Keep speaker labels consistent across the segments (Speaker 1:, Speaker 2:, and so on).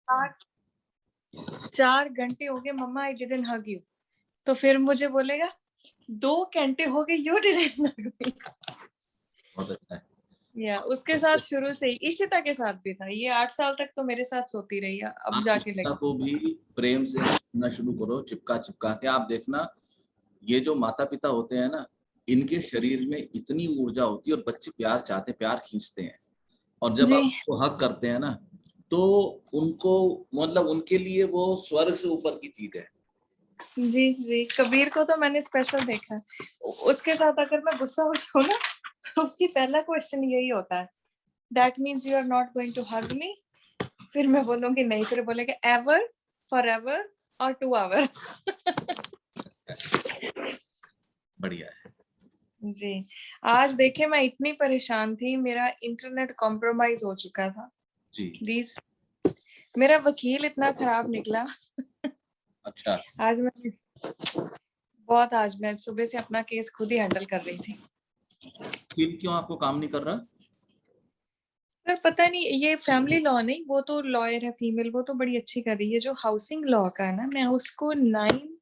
Speaker 1: 4 घंटे हो गए मम्मा आई डिडंट हग यू, तो फिर मुझे बोलेगा 2 घंटे हो गए यू डिडंट हग मी।
Speaker 2: बहुत अच्छा है।
Speaker 1: या उसके साथ शुरू से ही, इशिता के साथ भी था, ये 8 साल तक तो मेरे साथ सोती रही है, अब
Speaker 2: आप
Speaker 1: जाके
Speaker 2: इशिता
Speaker 1: लगी।
Speaker 2: को भी प्रेम से रखना शुरू करो, चिपका चिपका के। आप देखना, ये जो माता पिता होते हैं ना, इनके शरीर में इतनी ऊर्जा होती है और बच्चे प्यार चाहते, प्यार खींचते हैं, और जब
Speaker 1: जी
Speaker 2: आप उनको हक करते हैं ना, तो उनको मतलब उनके लिए वो स्वर्ग से ऊपर की चीज है।
Speaker 1: जी जी, कबीर को तो मैंने स्पेशल देखा है, उसके साथ अगर मैं गुस्सा हो ना, उसकी पहला क्वेश्चन यही होता है, that means you are not going to hug me. फिर मैं बोलूंगी नहीं, फिर बोलेगा एवर, फॉर एवर और 2 आवर।
Speaker 2: बढ़िया है
Speaker 1: जी, आज देखे मैं इतनी परेशान थी, मेरा इंटरनेट कॉम्प्रोमाइज हो चुका था।
Speaker 2: जी।
Speaker 1: प्लीज, मेरा वकील इतना खराब निकला।
Speaker 2: अच्छा,
Speaker 1: आज मैं सुबह से अपना केस खुद ही हैंडल कर रही थी।
Speaker 2: फिर क्यों आपको काम नहीं कर रहा?
Speaker 1: सर पता नहीं, ये फैमिली लॉ नहीं, वो तो लॉयर है फीमेल, वो तो बड़ी अच्छी कर रही है। जो हाउसिंग लॉ का है ना, मैं उसको 9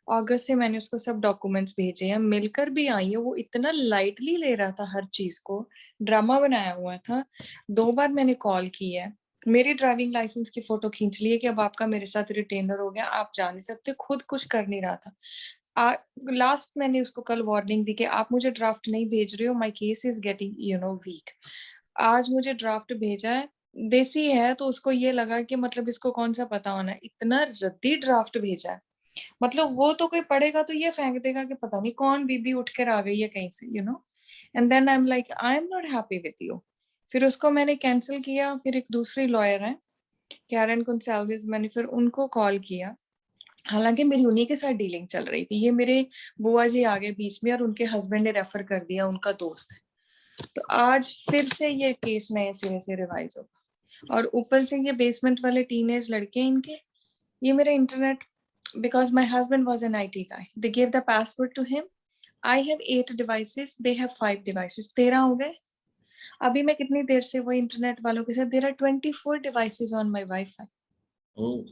Speaker 1: अगस्त से मैंने उसको सब डॉक्यूमेंट्स भेजे हैं, मिलकर भी आई है। वो इतना लाइटली ले रहा था हर चीज को, ड्रामा बनाया हुआ था। 2 बार मैंने कॉल की है, मेरी ड्राइविंग लाइसेंस की फोटो खींच ली है कि अब आपका मेरे साथ रिटेनर हो गया, आप जा नहीं सकते, खुद कुछ कर नहीं रहा था। लास्ट मैंने उसको कल वार्निंग दी कि आप मुझे ड्राफ्ट नहीं भेज रहे हो, my case is getting weak. आज मुझे ड्राफ्ट भेजा है, देसी है तो उसको ये लगा कि मतलब इसको कौन सा पता होना है, इतना रद्दी ड्राफ्ट भेजा है। मतलब वो तो कोई पढ़ेगा तो ये फेंक देगा कि पता नहीं कौन बीबी उठ कर आ गई है कहीं से, and then I am like I am not happy with you. फिर उसको मैंने कैंसिल किया। फिर एक दूसरी लॉयर है कैरन कुंसाल्विस, मैंने फिर उनको कॉल किया। हालांकि मेरी उन्हीं के साथ डीलिंग चल रही थी, ये मेरे बुआ जी आ गए बीच में और उनके हस्बैंड ने रेफर कर दिया, उनका दोस्त है। तो आज फिर से ये केस नए सिरे से रिवाइज होगा, और ऊपर से ये बेसमेंट वाले टीनेज लड़के इनके, ये मेरा internet, because my husband was an IT guy, they gave the password to him. I have 8 devices, they have 5 devices, 13 हो गए। अभी मैं कितनी देर से वो इंटरनेट वालों के साथ, there are 24 devices on my Wi-Fi.
Speaker 2: Oh,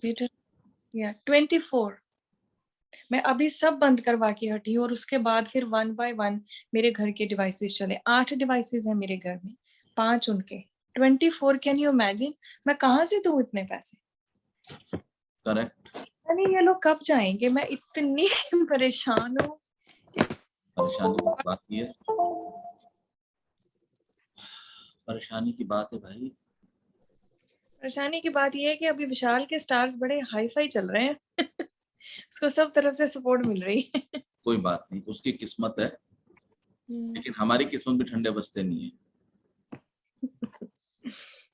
Speaker 1: Yeah, 24। मैं अभी सब बंद करवा के हटी हूँ, और उसके बाद फिर 1 by 1 मेरे घर के डिवाइसेस चले। 8 डिवाइसेस हैं मेरे घर में, 5 उनके, 24। कैन यू इमेजिन, मैं कहाँ से दूं इतने पैसे?
Speaker 2: करेक्ट।
Speaker 1: अरे ये लोग कब जाएंगे, मैं इतनी परेशान हूँ।
Speaker 2: परेशानी की बात ही है, परेशानी की बात है भाई।
Speaker 1: परेशानी की बात यह है कि अभी विशाल के स्टार्स बड़े हाई फाई चल रहे हैं। उसको सब तरफ से सपोर्ट मिल रही है।
Speaker 2: कोई बात नहीं, उसकी किस्मत है, लेकिन हमारी किस्मत भी ठंडे बस्ते नहीं है।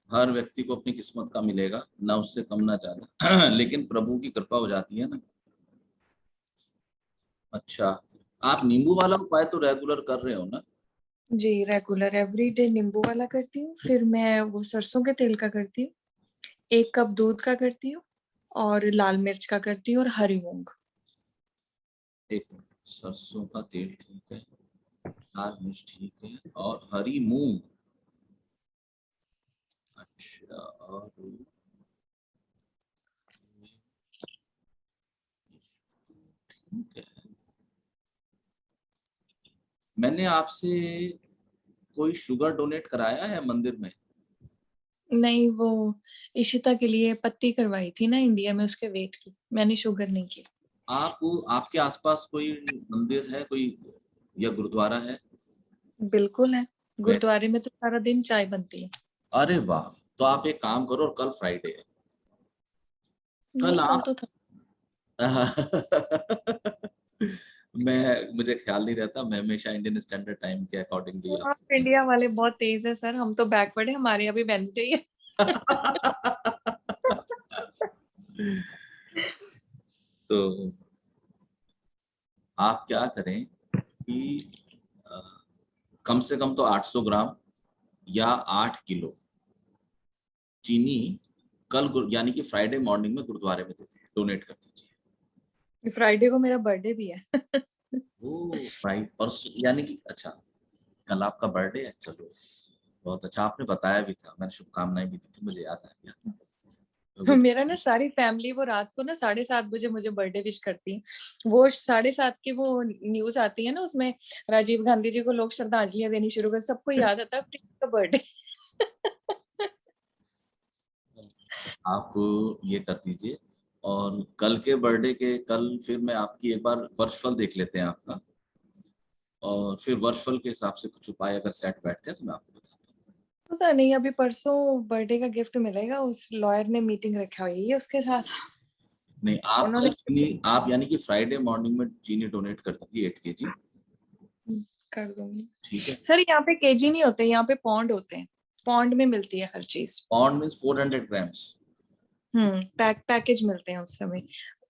Speaker 2: हर व्यक्ति को अपनी किस्मत का मिलेगा, ना उससे कम ना ज्यादा। लेकिन प्रभु की कृपा हो जाती है ना। अच्छा, आप नींबू वाला उपाय तो रेगुलर कर रहे हो ना?
Speaker 1: जी, रेगुलर एवरीडे नींबू वाला करती हूँ, फिर मैं वो सरसों के तेल का करती हूँ, 1 कप दूध का करती हूँ, और लाल मिर्च का करती हूँ, और हरी मूंग।
Speaker 2: एक मिनट, सरसों का तेल ठीक है, लाल मिर्च ठीक है, और हरी मूंग। अच्छा, और ठीक है। मैंने आपसे कोई शुगर डोनेट कराया है मंदिर में?
Speaker 1: नहीं, वो इशिता के लिए पत्ती करवाई थी ना इंडिया में, उसके वेट की, मैंने शुगर नहीं की।
Speaker 2: आप, आपके आसपास कोई मंदिर है कोई, या गुरुद्वारा है?
Speaker 1: बिल्कुल है,
Speaker 2: वे,
Speaker 1: गुरुद्वारे में तो सारा दिन चाय बनती है।
Speaker 2: अरे वाह, तो आप एक काम करो, और कल फ्राइडे है, कल
Speaker 1: नहीं, कल
Speaker 2: आप
Speaker 1: तो था।
Speaker 2: मैं, मुझे ख्याल नहीं रहता, मैं हमेशा इंडियन स्टैंडर्ड टाइम के अकॉर्डिंगली
Speaker 1: आप
Speaker 2: आपसे।
Speaker 1: इंडिया वाले बहुत तेज है सर, हम तो बैकवर्ड है, हमारे अभी वेंसडे ही है।
Speaker 2: तो आप क्या करें कि अ, कम से कम तो 800 ग्राम या 8 किलो चीनी कल यानी कि फ्राइडे मॉर्निंग में गुरुद्वारे में देते हैं, डोनेट कर दीजिए।
Speaker 1: फ्राइडे को मेरा बर्थडे भी है।
Speaker 2: वो फ्राइडे परसों यानी कि, अच्छा, कल आपका बर्थडे है, चलो बहुत अच्छा, आपने बताया भी था, मैंने शुभकामनाएं भी दी थी, मुझे याद आ गया। तो
Speaker 1: मेरा ना सारी फैमिली वो रात को ना 7:30 बजे मुझे बर्थडे विश करती है। वो 7:30 की वो न्यूज आती है ना, उसमें राजीव गांधी जी को लोग श्रद्धांजलियां देनी शुरू कर, सबको याद आता है प्रियंका का बर्थडे।
Speaker 2: आप ये कर दीजिए, और कल के बर्थडे के कल फिर मैं आपकी एक बार वर्षफल देख लेते हैं आपका, और फिर वर्षफल के हिसाब से कुछ उपाय अगर सेट बैठते हैं तो मैं आपको बताता हूँ।
Speaker 1: पता नहीं, अभी परसों बर्थडे का गिफ्ट मिलेगा, उस लॉयर ने मीटिंग रखा हुई है उसके साथ।
Speaker 2: नहीं, आप कल
Speaker 1: उन्होंने
Speaker 2: चीनी, आप यानी कि फ्राइडे मॉर्निंग में चीनी डोनेट कर दीजिए 8 kg।
Speaker 1: कर दूंगी।
Speaker 2: ठीक है।
Speaker 1: सर यहाँ पे केजी नहीं होते, यहाँ पे पौंड होते हैं। पौंड में मिलती है हर चीज।
Speaker 2: Pound means 400 grams.
Speaker 1: पैकेज मिलते हैं उस समय।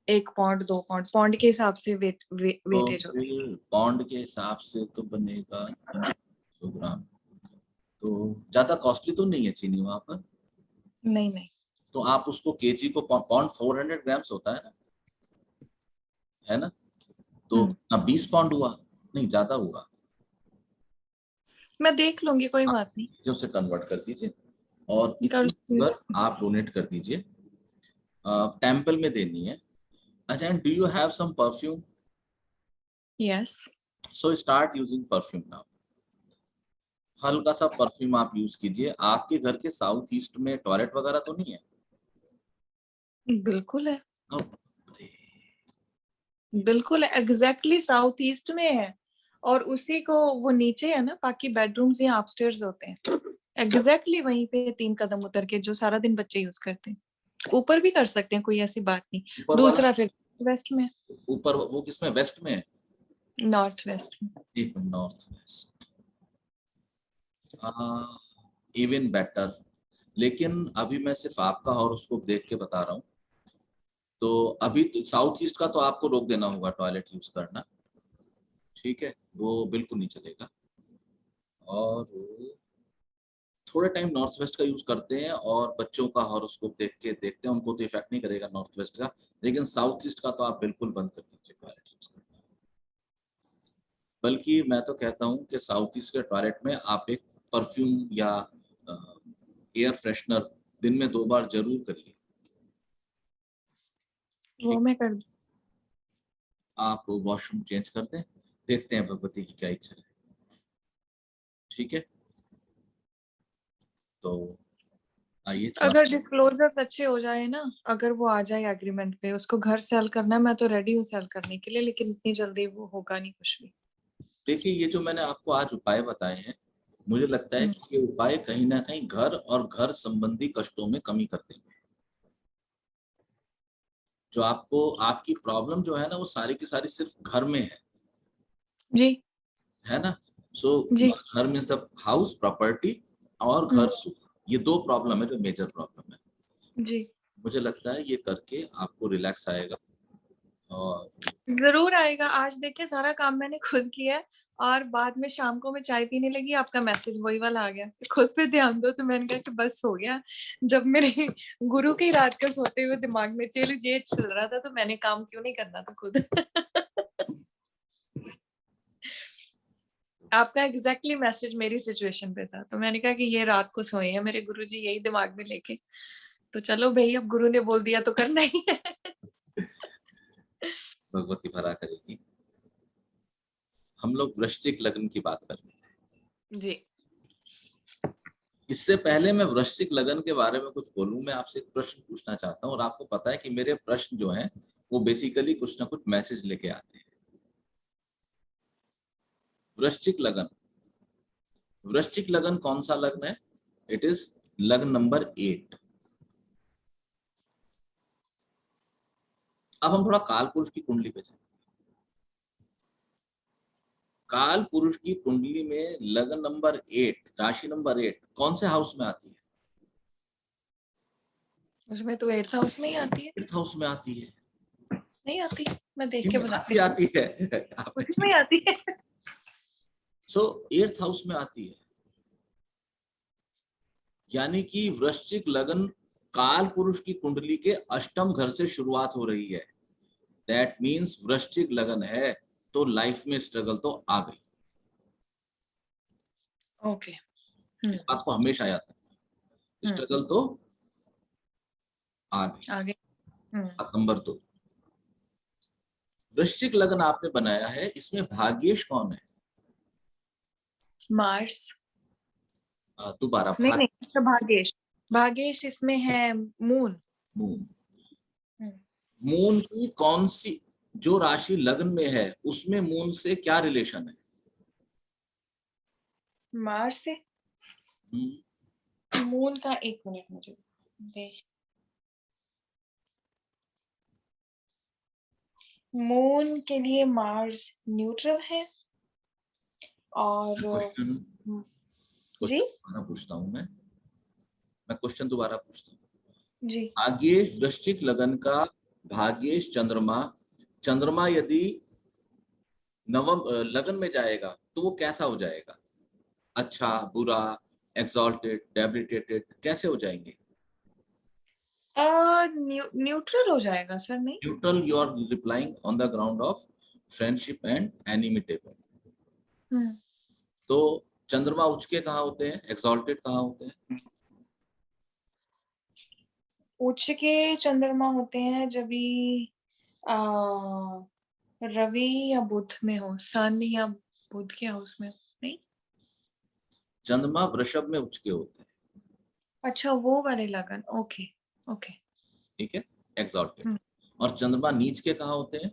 Speaker 1: 1 पौंड 2 पौंड, पौंड के हिसाब से
Speaker 2: तो
Speaker 1: वेटेज होती
Speaker 2: फिर पाउंड के हिसाब से तो बनेगा 300 ग्राम। तो ज्यादा कॉस्टली तो नहीं है चीनी वहां पर।
Speaker 1: है। नहीं नहीं।
Speaker 2: तो आप उसको केजी को, पाउंड 400 ग्राम्स होता है ना, है ना? तो
Speaker 1: हम्म
Speaker 2: ना 20 पाउंड हुआ, नहीं ज्यादा हुआ।
Speaker 1: मैं देख लूंगी, कोई
Speaker 2: आप
Speaker 1: बात नहीं।
Speaker 2: चीजों से कन्वर्ट कर दीजिए, और
Speaker 1: कर
Speaker 2: इतनी
Speaker 1: लूंगी।
Speaker 2: शुगर आप डोनेट कर दीजिए। टेम्पल में देनी है। अच्छा, and do you have some perfume?
Speaker 1: Yes.
Speaker 2: So start using perfume now. हल्का सा परफ्यूम आप यूज कीजिए। आपके घर के साउथ ईस्ट में टॉयलेट वगैरह तो नहीं है?
Speaker 1: बिल्कुल है।
Speaker 2: अब
Speaker 1: बिल्कुल है, एग्जैक्टली साउथ ईस्ट में है। और उसी को वो नीचे है ना, बाकी बेडरूम्स यहाँ अपस्टेयर्स होते हैं। एग्जैक्टली वहीं पे 3 कदम उतर के, जो सारा दिन बच्चे यूज करते हैं। ऊपर भी कर सकते हैं, कोई ऐसी बात नहीं।
Speaker 2: ऊपर वाला,
Speaker 1: दूसरा फिर वेस्ट में।
Speaker 2: ऊपर वो किसमें, वेस्ट में है?
Speaker 1: नॉर्थ वेस्ट में।
Speaker 2: एक minute, north west, even better. लेकिन अभी मैं सिर्फ आपका हॉरोस्कोप देख के बता रहा हूँ। तो अभी तो साउथ ईस्ट का तो आपको रोक देना होगा टॉयलेट यूज करना। ठीक है, वो बिल्कुल नहीं चलेगा। और थोड़े टाइम नॉर्थ वेस्ट का यूज करते हैं, और बच्चों का हॉरोस्कोप देख के देखते हैं, उनको तो इफेक्ट नहीं करेगा नॉर्थ वेस्ट का। लेकिन साउथ ईस्ट का तो आप बिल्कुल बंद कर दीजिए टॉयलेट यूज करना। बल्कि मैं तो कहता हूँ कि साउथ ईस्ट के टॉयलेट में आप एक परफ्यूम या एयर फ्रेशनर दिन में 2 बार जरूर करिए।
Speaker 1: वो
Speaker 2: ठीक,
Speaker 1: मैं कर।
Speaker 2: आप वॉशरूम चेंज कर दें, देखते हैं भगवती की क्या इच्छा है। ठीक है, तो आइए थोड़ा।
Speaker 1: अगर डिस्क्लोजर्स अच्छे हो जाए ना, अगर वो आ जाए एग्रीमेंट पे, उसको घर सेल करना है, मैं तो रेडी हूँ सेल करने के लिए, लेकिन इतनी जल्दी वो होगा नहीं कुछ भी।
Speaker 2: देखिए, ये जो मैंने आपको आज उपाय बताए हैं, मुझे लगता है
Speaker 1: हम्म,
Speaker 2: कि ये उपाय कहीं ना कहीं घर और घर संबंधी कष्टों में कमी कर देंगे। जो आपको, आपकी प्रॉब्लम जो है ना, वो सारी की सारी सिर्फ घर में
Speaker 1: जी
Speaker 2: है ना? सो
Speaker 1: जी।
Speaker 2: घर मीन्स द हाउस, प्रॉपर्टी, और घर
Speaker 1: हम्म,
Speaker 2: सुख। ये 2 प्रॉब्लम है जो मेजर प्रॉब्लम है।
Speaker 1: जी।
Speaker 2: मुझे लगता है ये करके आपको रिलैक्स आएगा। और
Speaker 1: जरूर आएगा। आज देखिए सारा काम मैंने खुद किया है। और बाद में शाम को मैं चाय पीने लगी, आपका मैसेज वही वाला आ गया कि खुद पे ध्यान दो, तो मैंने कहा कि बस हो गया। जब मेरे गुरु की रात को सोते हुए दिमाग में चलो ये चल रहा था, तो मैंने काम क्यों नहीं करना था खुद। आपका एग्जैक्टली मैसेज मेरी सिचुएशन पे था, तो मैंने कहा कि ये रात को सोए हैं मेरे गुरुजी यही दिमाग में लेके। तो चलो भाई, अब गुरु ने बोल दिया तो करना ही है।
Speaker 2: भगवती भला करेगी। हम लोग वृश्चिक लग्न की बात कर रहे थे।
Speaker 1: जी।
Speaker 2: इससे पहले मैं वृश्चिक लग्न के बारे में कुछ बोलूं, मैं आपसे एक प्रश्न पूछना चाहता हूं, और आपको पता है कि मेरे प्रश्न जो हैं वो बेसिकली कुछ ना कुछ मैसेज लेके आते हैं। वृश्चिक लगन, वृश्चिक लगन कौन सा लग्न है? इट इज लग्न नंबर 8। अब हम थोड़ा काल पुरुष की कुंडली पे जाए। काल पुरुष की कुंडली में लग्न नंबर 8, राशि नंबर 8 कौन से हाउस में आती है?
Speaker 1: उसमें तो 8th हाउस में ही आती है।
Speaker 2: 8th हाउस में आती है।
Speaker 1: नहीं आती? मैं देख के
Speaker 2: क्यों
Speaker 1: बताती
Speaker 2: आती,
Speaker 1: हूँ।
Speaker 2: आती है आपने,
Speaker 1: उसमें ही आती है।
Speaker 2: सो 8th हाउस में आती है। यानी कि वृश्चिक लगन काल पुरुष की कुंडली के अष्टम घर से शुरुआत हो रही है। दैट मीन्स वृश्चिक लगन है तो लाइफ में स्ट्रगल तो आ गई।
Speaker 1: ओके।
Speaker 2: इस बात को हमेशा याद रखना,
Speaker 1: हम्म
Speaker 2: स्ट्रगल तो आ गई।
Speaker 1: आगे।
Speaker 2: अब नंबर 2, वृश्चिक लग्न आपने बनाया है, इसमें भाग्येश कौन है?
Speaker 1: मार्स।
Speaker 2: दोबारा
Speaker 1: नहीं नहीं, अच्छा भागेश। भागेश इसमें है मून।
Speaker 2: मून। मून की कौन सी, जो राशि लग्न में है उसमें मून से क्या रिलेशन है?
Speaker 1: मार्स से
Speaker 2: हम्म,
Speaker 1: मून का, एक मिनट मुझे देख। मून के लिए मार्स न्यूट्रल है और
Speaker 2: क्वेश्चन
Speaker 1: जी
Speaker 2: क्वेश्चन दोबारा पूछता हूँ मैं क्वेश्चन दोबारा पूछता हूँ।
Speaker 1: जी।
Speaker 2: भाग्येश वृश्चिक लगन का भाग्येश चंद्रमा, चंद्रमा यदि नवम लगन में जाएगा तो वो कैसा हो जाएगा? अच्छा, बुरा, एक्सॉल्टेड, डेबिलिटेटेड, कैसे हो जाएंगे?
Speaker 1: न्यूट्रल हो जाएगा सर, नहीं?
Speaker 2: Neutral, you are replying on the ground of friendship and inimitable.
Speaker 1: Hmm.
Speaker 2: तो चंद्रमा उच्च के कहाँ होते हैं, एक्सॉल्टेड कहाँ होते हैं?
Speaker 1: उच्च के चंद्रमा होते हैं जब भी आ, रवि या बुध में हो, सन या बुध के हाउस में, नहीं?
Speaker 2: चंद्रमा वृषभ में उच्च के होते हैं,
Speaker 1: अच्छा वो वाले लगन, ओके ओके।
Speaker 2: ठीक है, एक्सॉल्टेड। और चंद्रमा नीच के कहाँ होते हैं?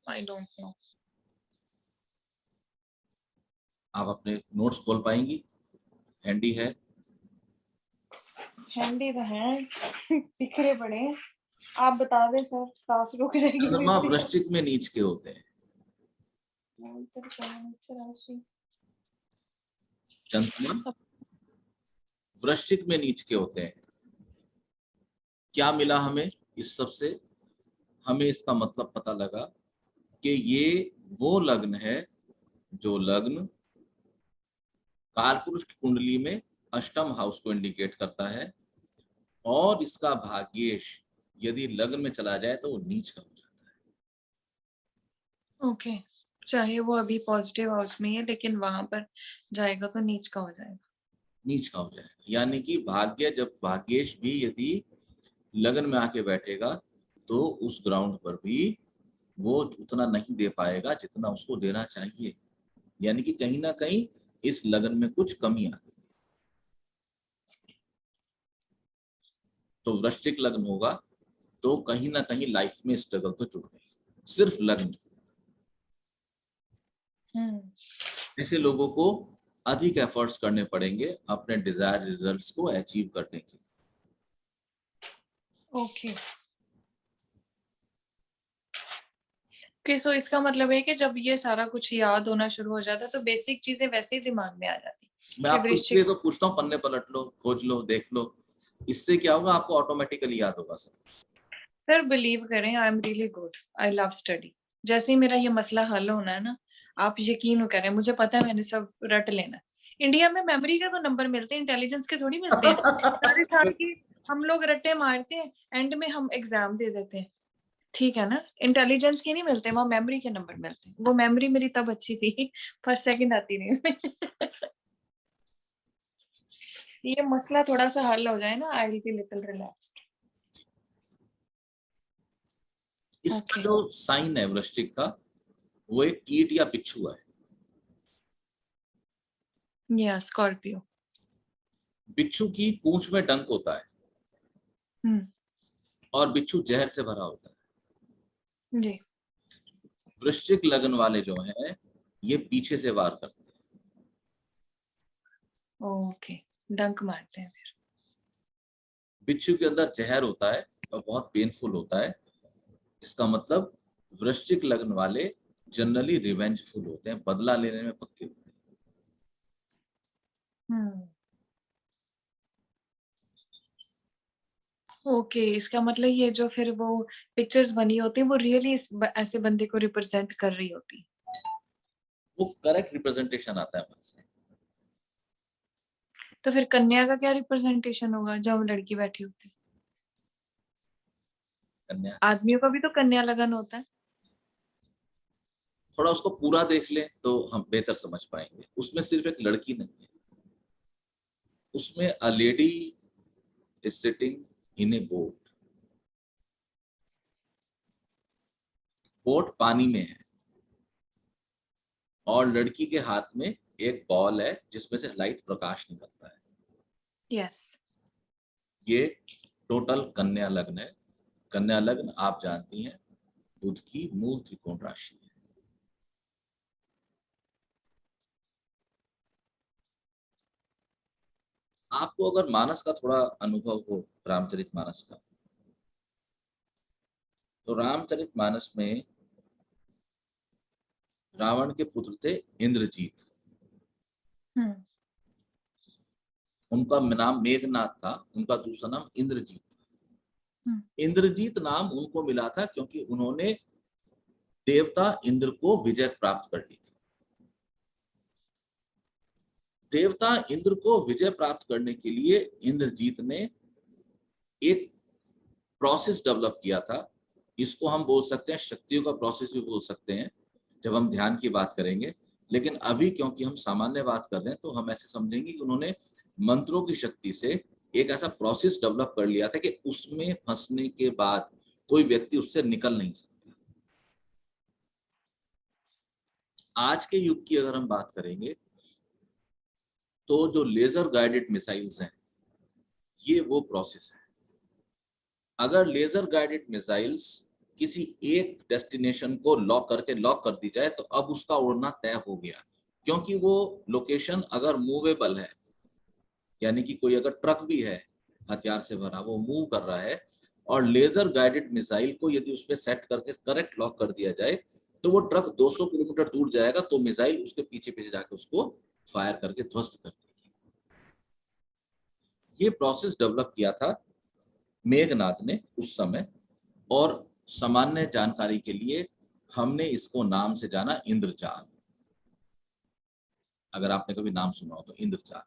Speaker 1: I don't know.
Speaker 2: आप अपने नोट्स खोल पाएंगी? हैंडी है?
Speaker 1: हैंडी तो है, बिखरे पड़े हैं। आप बता दें सर, क्लास रुक जाएगी तो
Speaker 2: चंद्रमा
Speaker 1: इससे।
Speaker 2: वृश्चिक में नीच के होते हैं। चंद्रमा वृश्चिक में नीच के होते हैं। क्या मिला हमें इस सब से? हमें इसका मतलब पता लगा कि ये वो लग्न है जो लग्न कालपुरुष की कुंडली में अष्टम हाउस को इंडिकेट करता है, और इसका भाग्येश यदि लग्न में चला जाए तो वो नीच का हो जाता है।
Speaker 1: ओके, चाहे वो अभी पॉजिटिव हाउस में है लेकिन वहां पर जाएगा तो नीच का हो जाएगा।
Speaker 2: नीच का हो जाएगा, यानी कि भाग्य, जब भाग्येश भी यदि लगन में आके बैठेगा तो उस ग्राउंड पर भी वो उतना नहीं दे पाएगा जितना उसको देना चाहिए, यानी कि कहीं ना कहीं इस लगन में कुछ कमी आ गई। तो वृश्चिक लग्न होगा तो कहीं ना कहीं लाइफ में स्ट्रगल तो जुड़ गई, सिर्फ लग्न। ऐसे लोगों को अधिक एफर्ट्स करने पड़ेंगे अपने डिजायर रिजल्ट्स को अचीव करने के।
Speaker 1: ओके ओके, सो इसका मतलब है कि जब ये सारा कुछ याद होना शुरू हो जाता है तो बेसिक चीजें वैसे ही दिमाग में आ जाती
Speaker 2: मैं
Speaker 1: कि
Speaker 2: आपको इसलिए
Speaker 1: वृश्चिक।
Speaker 2: तो पूछता हूँ, पन्ने पलट लो, खोज लो, देख लो, इससे क्या होगा, आपको ऑटोमेटिकली याद होगा सर।
Speaker 1: सर बिलीव करें, I am really good, I love study. जैसे ही मेरा ये मसला हल होना है ना, आप यकीन करें, मुझे पता है मैंने सब रट लेना। इंडिया में मेमोरी के तो नंबर मिलते हैं, इंटेलिजेंस के थोड़ी मिलते हैं। सारे साल की हम लोग रट्टे मारते हैं, एंड में हम एग्जाम दे देते हैं। ठीक है ना, इंटेलिजेंस के नहीं मिलते, वहां मेमोरी के नंबर मिलते हैं। वो मेमोरी मेरी तब अच्छी थी, फर्स्ट सेकंड आती नहीं। ये मसला थोड़ा सा हल हो जाए ना, I will be little relaxed.
Speaker 2: इसका
Speaker 1: ओके।
Speaker 2: जो साइन है वृश्चिक का, वो एक कीट या बिच्छू है।
Speaker 1: या स्कॉर्पियो।
Speaker 2: बिच्छू की पूंछ में डंक होता है
Speaker 1: हम्म।
Speaker 2: और बिच्छू जहर से भरा होता है।
Speaker 1: जी।
Speaker 2: वृश्चिक लगन वाले जो हैं ये पीछे से वार करते हैं।
Speaker 1: ओके, डंक मारते हैं फिर।
Speaker 2: बिच्छू के अंदर जहर होता है और बहुत पेनफुल होता है। इसका मतलब वृश्चिक लगन वाले जनरली रिवेंजफुल होते हैं, बदला लेने में पक्के होते हैं।
Speaker 1: हम्म। ओके, इसका मतलब ये जो फिर वो पिक्चर्स बनी होती है वो रियली ऐसे बंदे को रिप्रेजेंट कर रही होती।
Speaker 2: वो करेक्ट रिप्रेजेंटेशन आता है वहां से।
Speaker 1: तो फिर कन्या का क्या रिप्रेजेंटेशन होगा जब लड़की बैठी होती?
Speaker 2: कन्या,
Speaker 1: आदमियों का भी तो कन्या लगन होता है।
Speaker 2: थोड़ा उसको पूरा देख ले तो हम बेहतर समझ पाएंगे। उसमें सिर्फ एक लड़की नहीं है, उसमें a lady is sitting in A boat, boat पानी में है और लड़की के हाथ में एक बॉल है जिसमें से लाइट प्रकाश निकलता है।
Speaker 1: यस।
Speaker 2: ये टोटल कन्या लग्न है। कन्या लग्न आप जानती हैं बुध की मूल त्रिकोण राशि है। आपको अगर मानस का थोड़ा अनुभव हो, रामचरितमानस का, तो रामचरितमानस में रावण के पुत्र थे इंद्रजीत। उनका नाम मेघनाथ था, उनका दूसरा नाम इंद्रजीत था। इंद्रजीत नाम उनको मिला था क्योंकि उन्होंने देवता इंद्र को विजय प्राप्त कर ली थी। देवता इंद्र को विजय प्राप्त करने के लिए इंद्रजीत ने एक प्रोसेस डेवलप किया था। इसको हम बोल सकते हैं शक्तियों का प्रोसेस भी बोल सकते हैं जब हम ध्यान की बात करेंगे, लेकिन अभी क्योंकि हम सामान्य बात कर रहे हैं तो हम ऐसे समझेंगे कि उन्होंने मंत्रों की शक्ति से एक ऐसा प्रोसेस डेवलप कर लिया था कि उसमें फंसने के बाद कोई व्यक्ति उससे निकल नहीं सकता। आज के युग की अगर हम बात करेंगे तो जो लेजर गाइडेड मिसाइल्स हैं ये वो प्रोसेस है। अगर लेजर गाइडेड मिसाइल्स किसी एक डेस्टिनेशन को लॉक कर दी जाए तो अब उसका उड़ना तय हो गया, क्योंकि वो लोकेशन अगर मूवेबल है, यानी कि कोई अगर ट्रक भी है हथियार से भरा वो मूव कर रहा है और लेजर गाइडेड मिसाइल को यदि उस पर सेट करके करेक्ट लॉक कर दिया जाए तो वो ट्रक 200 किलोमीटर दूर जाएगा तो मिसाइल उसके पीछे पीछे जाकर उसको फायर करके ध्वस्त कर देगी। ये प्रोसेस डेवलप किया था मेघनाथ ने उस समय, और सामान्य जानकारी के लिए हमने इसको नाम से जाना इंद्रजाल। अगर आपने कभी नाम सुना हो तो इंद्रजाल।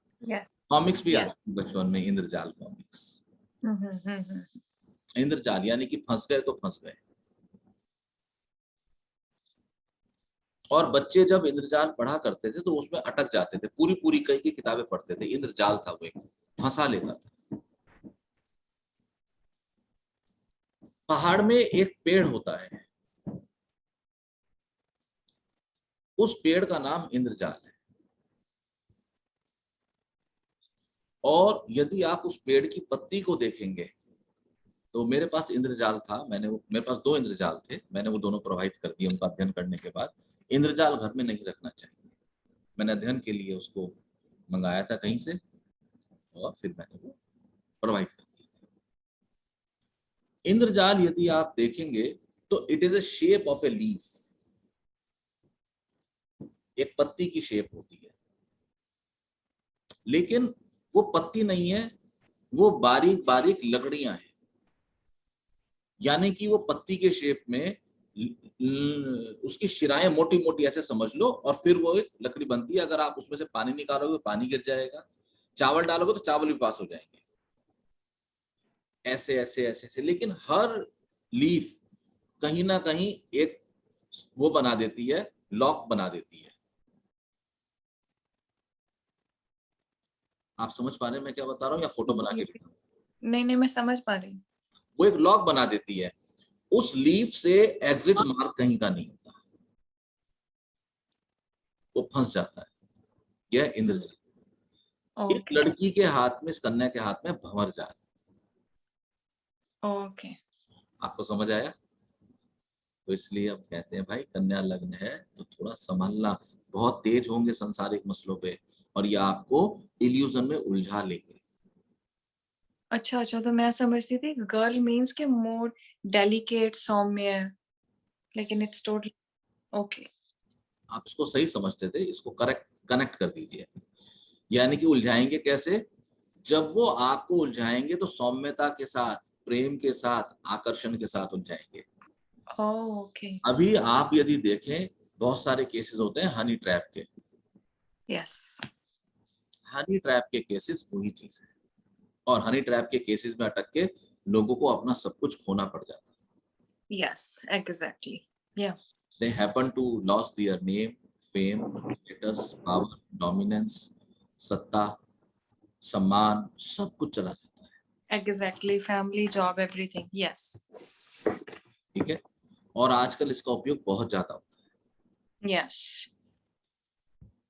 Speaker 2: कॉमिक्स भी आती थी बचपन में, इंद्रजाल कॉमिक्स। इंद्रजाल यानी कि फंस गए तो फंस गए। और बच्चे जब इंद्रजाल पढ़ा करते थे तो उसमें अटक जाते थे, पूरी पूरी कई की किताबें पढ़ते थे। इंद्रजाल था वो, एक फंसा लेता था। पहाड़ में एक पेड़ होता है, उस पेड़ का नाम इंद्रजाल है। और यदि आप उस पेड़ की पत्ती को देखेंगे तो मेरे पास इंद्रजाल था, मेरे पास 2 इंद्रजाल थे, मैंने वो दोनों प्रवाहित कर दिए उनका अध्ययन करने के बाद। इंद्रजाल घर में नहीं रखना चाहिए, मैंने अध्ययन के लिए उसको मंगाया था कहीं से और फिर मैंने वो प्रवाहित कर दिया था। इंद्रजाल यदि आप देखेंगे तो it is A shape of a leaf, एक पत्ती की शेप होती है, लेकिन वो पत्ती नहीं है, वो बारीक बारीक लकड़ियां हैं। यानी कि वो पत्ती के शेप में उसकी शिराएं मोटी मोटी ऐसे समझ लो, और फिर वो एक लकड़ी बनती है। अगर आप उसमें से पानी निकालोगे तो पानी गिर जाएगा, चावल डालोगे तो चावल भी पास हो जाएंगे, ऐसे ऐसे ऐसे ऐसे। लेकिन हर लीफ कहीं ना कहीं एक वो बना देती है, लॉक बना देती है। आप समझ पा रहे हैं मैं क्या बता रहा हूँ या फोटो बना के लिखा?
Speaker 1: नहीं, मैं समझ पा रही हूँ।
Speaker 2: वो एक लॉक बना देती है, उस लीफ से एग्जिट मार्ग कहीं का नहीं होता, वो फंस जाता है। यह इंद्रजाल। एक लड़की के हाथ में, इस कन्या के हाथ में भंवर जाल।
Speaker 1: ओके,
Speaker 2: आपको समझ आया? तो इसलिए अब कहते हैं भाई कन्या लग्न है तो थोड़ा संभलना, बहुत तेज होंगे संसारिक मसलों पे और ये आपको इल्यूजन में उलझा लेंगे।
Speaker 1: अच्छा, तो मैं समझती थी गर्ल मीन्स के मोर डेलिकेट, सौम्य, लेकिन इट्स टोटली ओके।
Speaker 2: आप इसको सही समझते थे, इसको कनेक्ट कर दीजिए। यानी कि उलझाएंगे कैसे? जब वो आपको उलझाएंगे तो सौम्यता के साथ, प्रेम के साथ, आकर्षण के साथ उलझाएंगे।
Speaker 1: ओके।
Speaker 2: अभी आप यदि देखें बहुत सारे केसेस होते हैं हनी ट्रैप के।
Speaker 1: यस।
Speaker 2: हनी ट्रैप के केसेस वही चीज है, और हनी ट्रैप के केसेस में अटक के लोगों को अपना सब कुछ खोना पड़ जाता है।
Speaker 1: Yes, exactly. या
Speaker 2: They happen to lose their name, fame, status, power, dominance, सत्ता, सम्मान, सब कुछ चला जाता है।
Speaker 1: Exactly, family, job, everything, yes.
Speaker 2: ठीक है, और आजकल इसका उपयोग बहुत ज्यादा होता है।
Speaker 1: यस।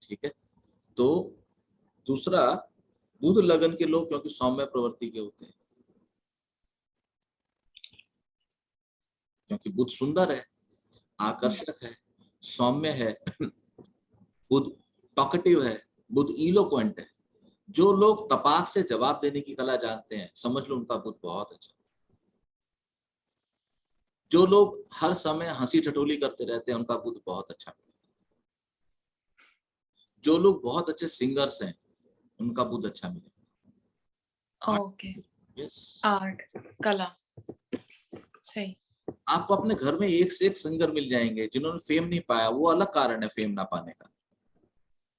Speaker 2: ठीक है, तो दूसरा, बुध लगन के लोग क्योंकि सौम्य प्रवृत्ति के होते हैं, क्योंकि बुध सुंदर है, आकर्षक है, सौम्य है, बुध टॉकेटिव है, बुध इलोक्वेंट है। जो लोग तपाक से जवाब देने की कला जानते हैं, समझ लो उनका बुध बहुत अच्छा। जो लोग हर समय हंसी ठिठोली करते रहते हैं, उनका बुध बहुत अच्छा। जो लोग बहुत अच्छे सिंगर्स हैं, उनका बुध अच्छा मिलेगा।
Speaker 1: ओके।
Speaker 2: यस,
Speaker 1: आर्ट, कला, सही।
Speaker 2: आपको अपने घर में एक से एक सिंगर मिल जाएंगे जिन्होंने फेम नहीं पाया, वो अलग कारण है फेम ना पाने का।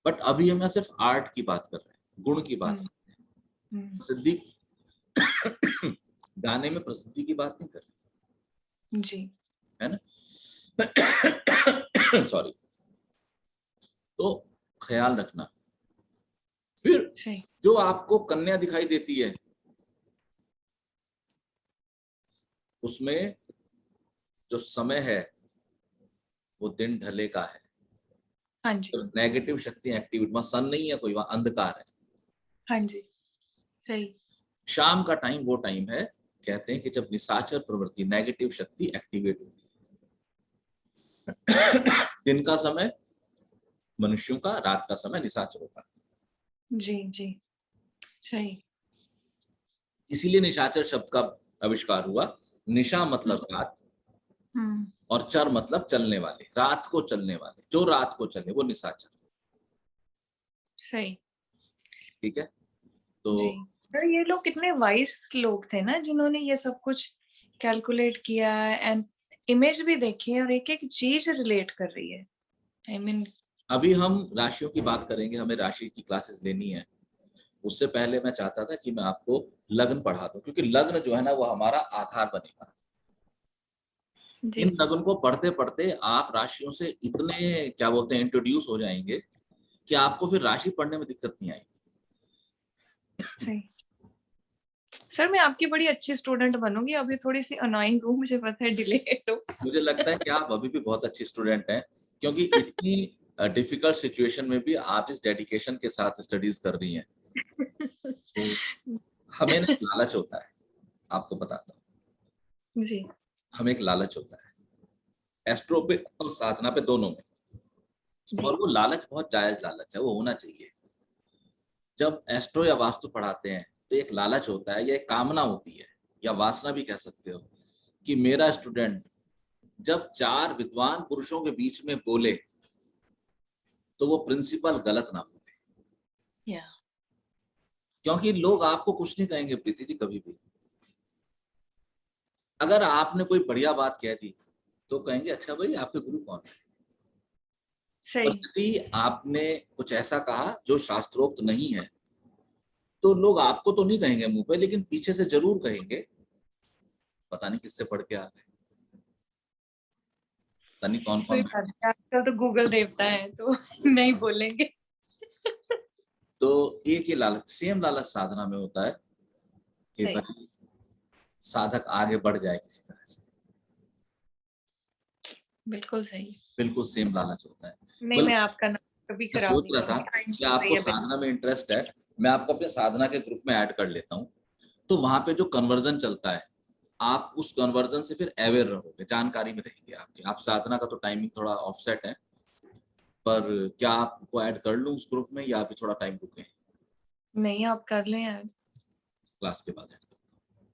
Speaker 2: बट अभी हम सिर्फ आर्ट की बात कर रहे हैं, गुण की बात कर रहे हैं, प्रसिद्धि गाने में प्रसिद्धि की बात नहीं कर रहे,
Speaker 1: जी।
Speaker 2: है ना। सॉरी। तो ख्याल रखना। फिर
Speaker 1: सही।
Speaker 2: जो आपको कन्या दिखाई देती है, उसमें जो समय है वो दिन ढले का है।
Speaker 1: हाँ जी।
Speaker 2: तो नेगेटिव शक्ति एक्टिवेट, वहां सन नहीं है कोई, वहां अंधकार है।
Speaker 1: हाँ जी, सही।
Speaker 2: शाम का टाइम वो टाइम है, कहते हैं कि जब निशाचर प्रवृत्ति, नेगेटिव शक्ति एक्टिवेट होती है। दिन का समय मनुष्यों का, रात का समय निशाचरों का।
Speaker 1: जी जी, सही।
Speaker 2: इसीलिए निशाचर शब्द का आविष्कार हुआ। निशा मतलब रात,
Speaker 1: हम्म।
Speaker 2: और चर मतलब चलने वाले, रात को चलने वाले, जो रात को चले वो निशाचर।
Speaker 1: सही।
Speaker 2: ठीक है, तो
Speaker 1: जी। तो ये लोग कितने वाइस लोग थे ना, जिन्होंने ये सब कुछ कैलकुलेट किया एंड इमेज भी देखी है और एक एक चीज रिलेट कर रही है। आई मीन,
Speaker 2: अभी हम राशियों की बात करेंगे, हमें राशि की क्लासेस लेनी है। उससे पहले मैं चाहता था कि मैं आपको लग्न पढ़ा दूं, क्योंकि लग्न जो है ना वो हमारा आधार बनेगा।
Speaker 1: जी
Speaker 2: इन लग्न को पढ़ते पढ़ते आप राशियों से इतने क्या बोलते हैं इंट्रोड्यूस हो जाएंगे कि आपको फिर राशि पढ़ने में दिक्कत नहीं आएगी।
Speaker 1: सही। सर, मैं आपकी बड़ी अच्छी स्टूडेंट बनूंगी। अभी थोड़ी सी अनोइंग हूँ, मुझे पता है, डिलेट हो।
Speaker 2: मुझे लगता है कि आप अभी भी बहुत अच्छी स्टूडेंट हैं, क्योंकि इतनी डिफिकल्ट सिचुएशन में भी आप इस डेडिकेशन के साथ स्टडीज कर रही हैं। तो हमें ना लालच होता है, आपको बताता हूँ,
Speaker 1: जी।
Speaker 2: हमें एक लालच होता है एस्ट्रो पे और साधना पे, दोनों में।
Speaker 1: जी।
Speaker 2: और वो लालच बहुत जायज लालच है, वो होना चाहिए। जब एस्ट्रो या वास्तु पढ़ाते हैं तो एक लालच होता है या एक कामना होती है, या वासना भी कह सकते हो, कि मेरा स्टूडेंट जब चार विद्वान पुरुषों के बीच में बोले तो वो प्रिंसिपल गलत ना बोले।
Speaker 1: या
Speaker 2: क्योंकि लोग आपको कुछ नहीं कहेंगे प्रीति जी कभी भी। अगर आपने कोई बढ़िया बात कह दी तो कहेंगे अच्छा भाई आपके गुरु कौन है। और
Speaker 1: सही।
Speaker 2: यदि आपने कुछ ऐसा कहा जो शास्त्रोक्त नहीं है, तो लोग आपको तो नहीं कहेंगे मुंह पे, लेकिन पीछे से जरूर कहेंगे पता नहीं किससे पढ़ के आ गए, पता नहीं कौन
Speaker 1: कोई
Speaker 2: कौन
Speaker 1: बात
Speaker 2: बैठे।
Speaker 1: नहीं, आजकल तो गूगल देवता है तो नहीं बोलेंगे।
Speaker 2: तो एक ही लालच, सेम लालच साधना में होता है कि
Speaker 1: सही।
Speaker 2: भाई साधक आगे बढ़ जाए किसी तरह से।
Speaker 1: बिल्कुल सही।
Speaker 2: बिल्कुल सेम लालच होता है।
Speaker 1: नहीं, मैं
Speaker 2: बल्कि
Speaker 1: आपका नाम कभी
Speaker 2: मैं
Speaker 1: खराब
Speaker 2: सोच
Speaker 1: नहीं
Speaker 2: रहा था
Speaker 1: करूंगी। टाइम
Speaker 2: कि
Speaker 1: चल रही
Speaker 2: आपको
Speaker 1: है
Speaker 2: साधना में इंटरेस्ट है, मैं आपको अपने साधना के ग्रुप में ऐड कर लेता हूँ। तो वहां पे जो कन्वर्जन चलता है, आप उस कन्वर्जन से फिर अवेयर रहोगे, जानकारी में रहेंगे आपके। आप साधना का तो टाइमिंग थोड़ा ऑफसेट है, पर क्या आपको ऐड कर लूं उस ग्रुप में, या अभी थोड़ा टाइम रुके
Speaker 1: नहीं, आप कर लें यार।
Speaker 2: क्लास के बाद ऐड करता हूं।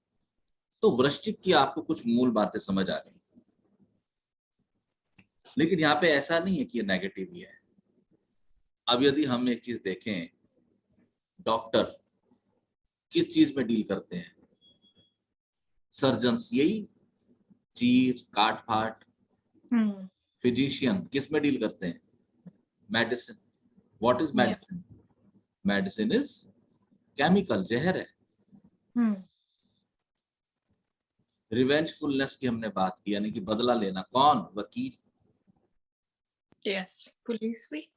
Speaker 2: तो वृश्चिक की आपको कुछ मूल बातें समझ आ गई, लेकिन यहाँ पे ऐसा नहीं है कि ये नेगेटिव ही है। अब यदि हम एक चीज देखें, डॉक्टर किस चीज में डील करते हैं, सर्जन्स यही चीर काट फाट।
Speaker 1: हम्म।
Speaker 2: फिजिशियन किस में डील करते हैं, मेडिसिन। व्हाट इज
Speaker 1: या।
Speaker 2: मेडिसिन, मेडिसिन इज केमिकल, जहर है।
Speaker 1: हम्म।
Speaker 2: रिवेंजफुलनेस की हमने बात की, यानी कि बदला लेना, कौन, वकील।
Speaker 1: यस, पुलिस भी।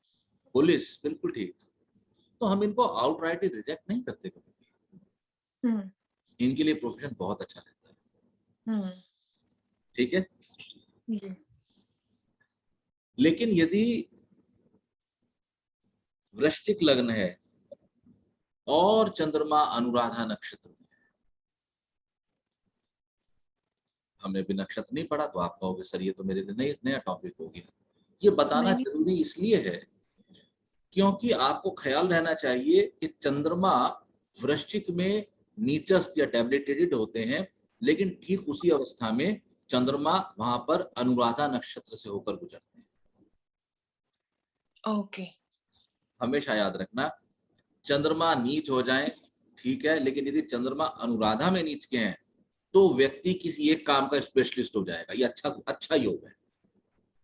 Speaker 2: पुलिस, बिल्कुल ठीक। तो हम इनको आउटराइट रिजेक्ट नहीं करते कभी। इनके लिए प्रोफेशन बहुत अच्छा रहता है। ठीक है।
Speaker 1: जी।
Speaker 2: लेकिन यदि वृश्चिक लग्न है और चंद्रमा अनुराधा नक्षत्र में, हमने भी नक्षत्र नहीं पढ़ा तो आप कहोगे सर ये तो मेरे लिए नया टॉपिक हो गया। ये बताना
Speaker 1: नहीं,
Speaker 2: जरूरी इसलिए है क्योंकि आपको ख्याल रहना चाहिए कि चंद्रमा वृश्चिक में नीचस्थ या डेबिलिटेटेड होते हैं, लेकिन ठीक उसी अवस्था में चंद्रमा वहां पर अनुराधा नक्षत्र से होकर गुजरते हैं।
Speaker 1: ओके।
Speaker 2: हमेशा याद रखना, चंद्रमा नीच हो जाए ठीक है, लेकिन यदि चंद्रमा अनुराधा में नीच के हैं तो व्यक्ति किसी एक काम का स्पेशलिस्ट हो जाएगा। ये अच्छा अच्छा योग है।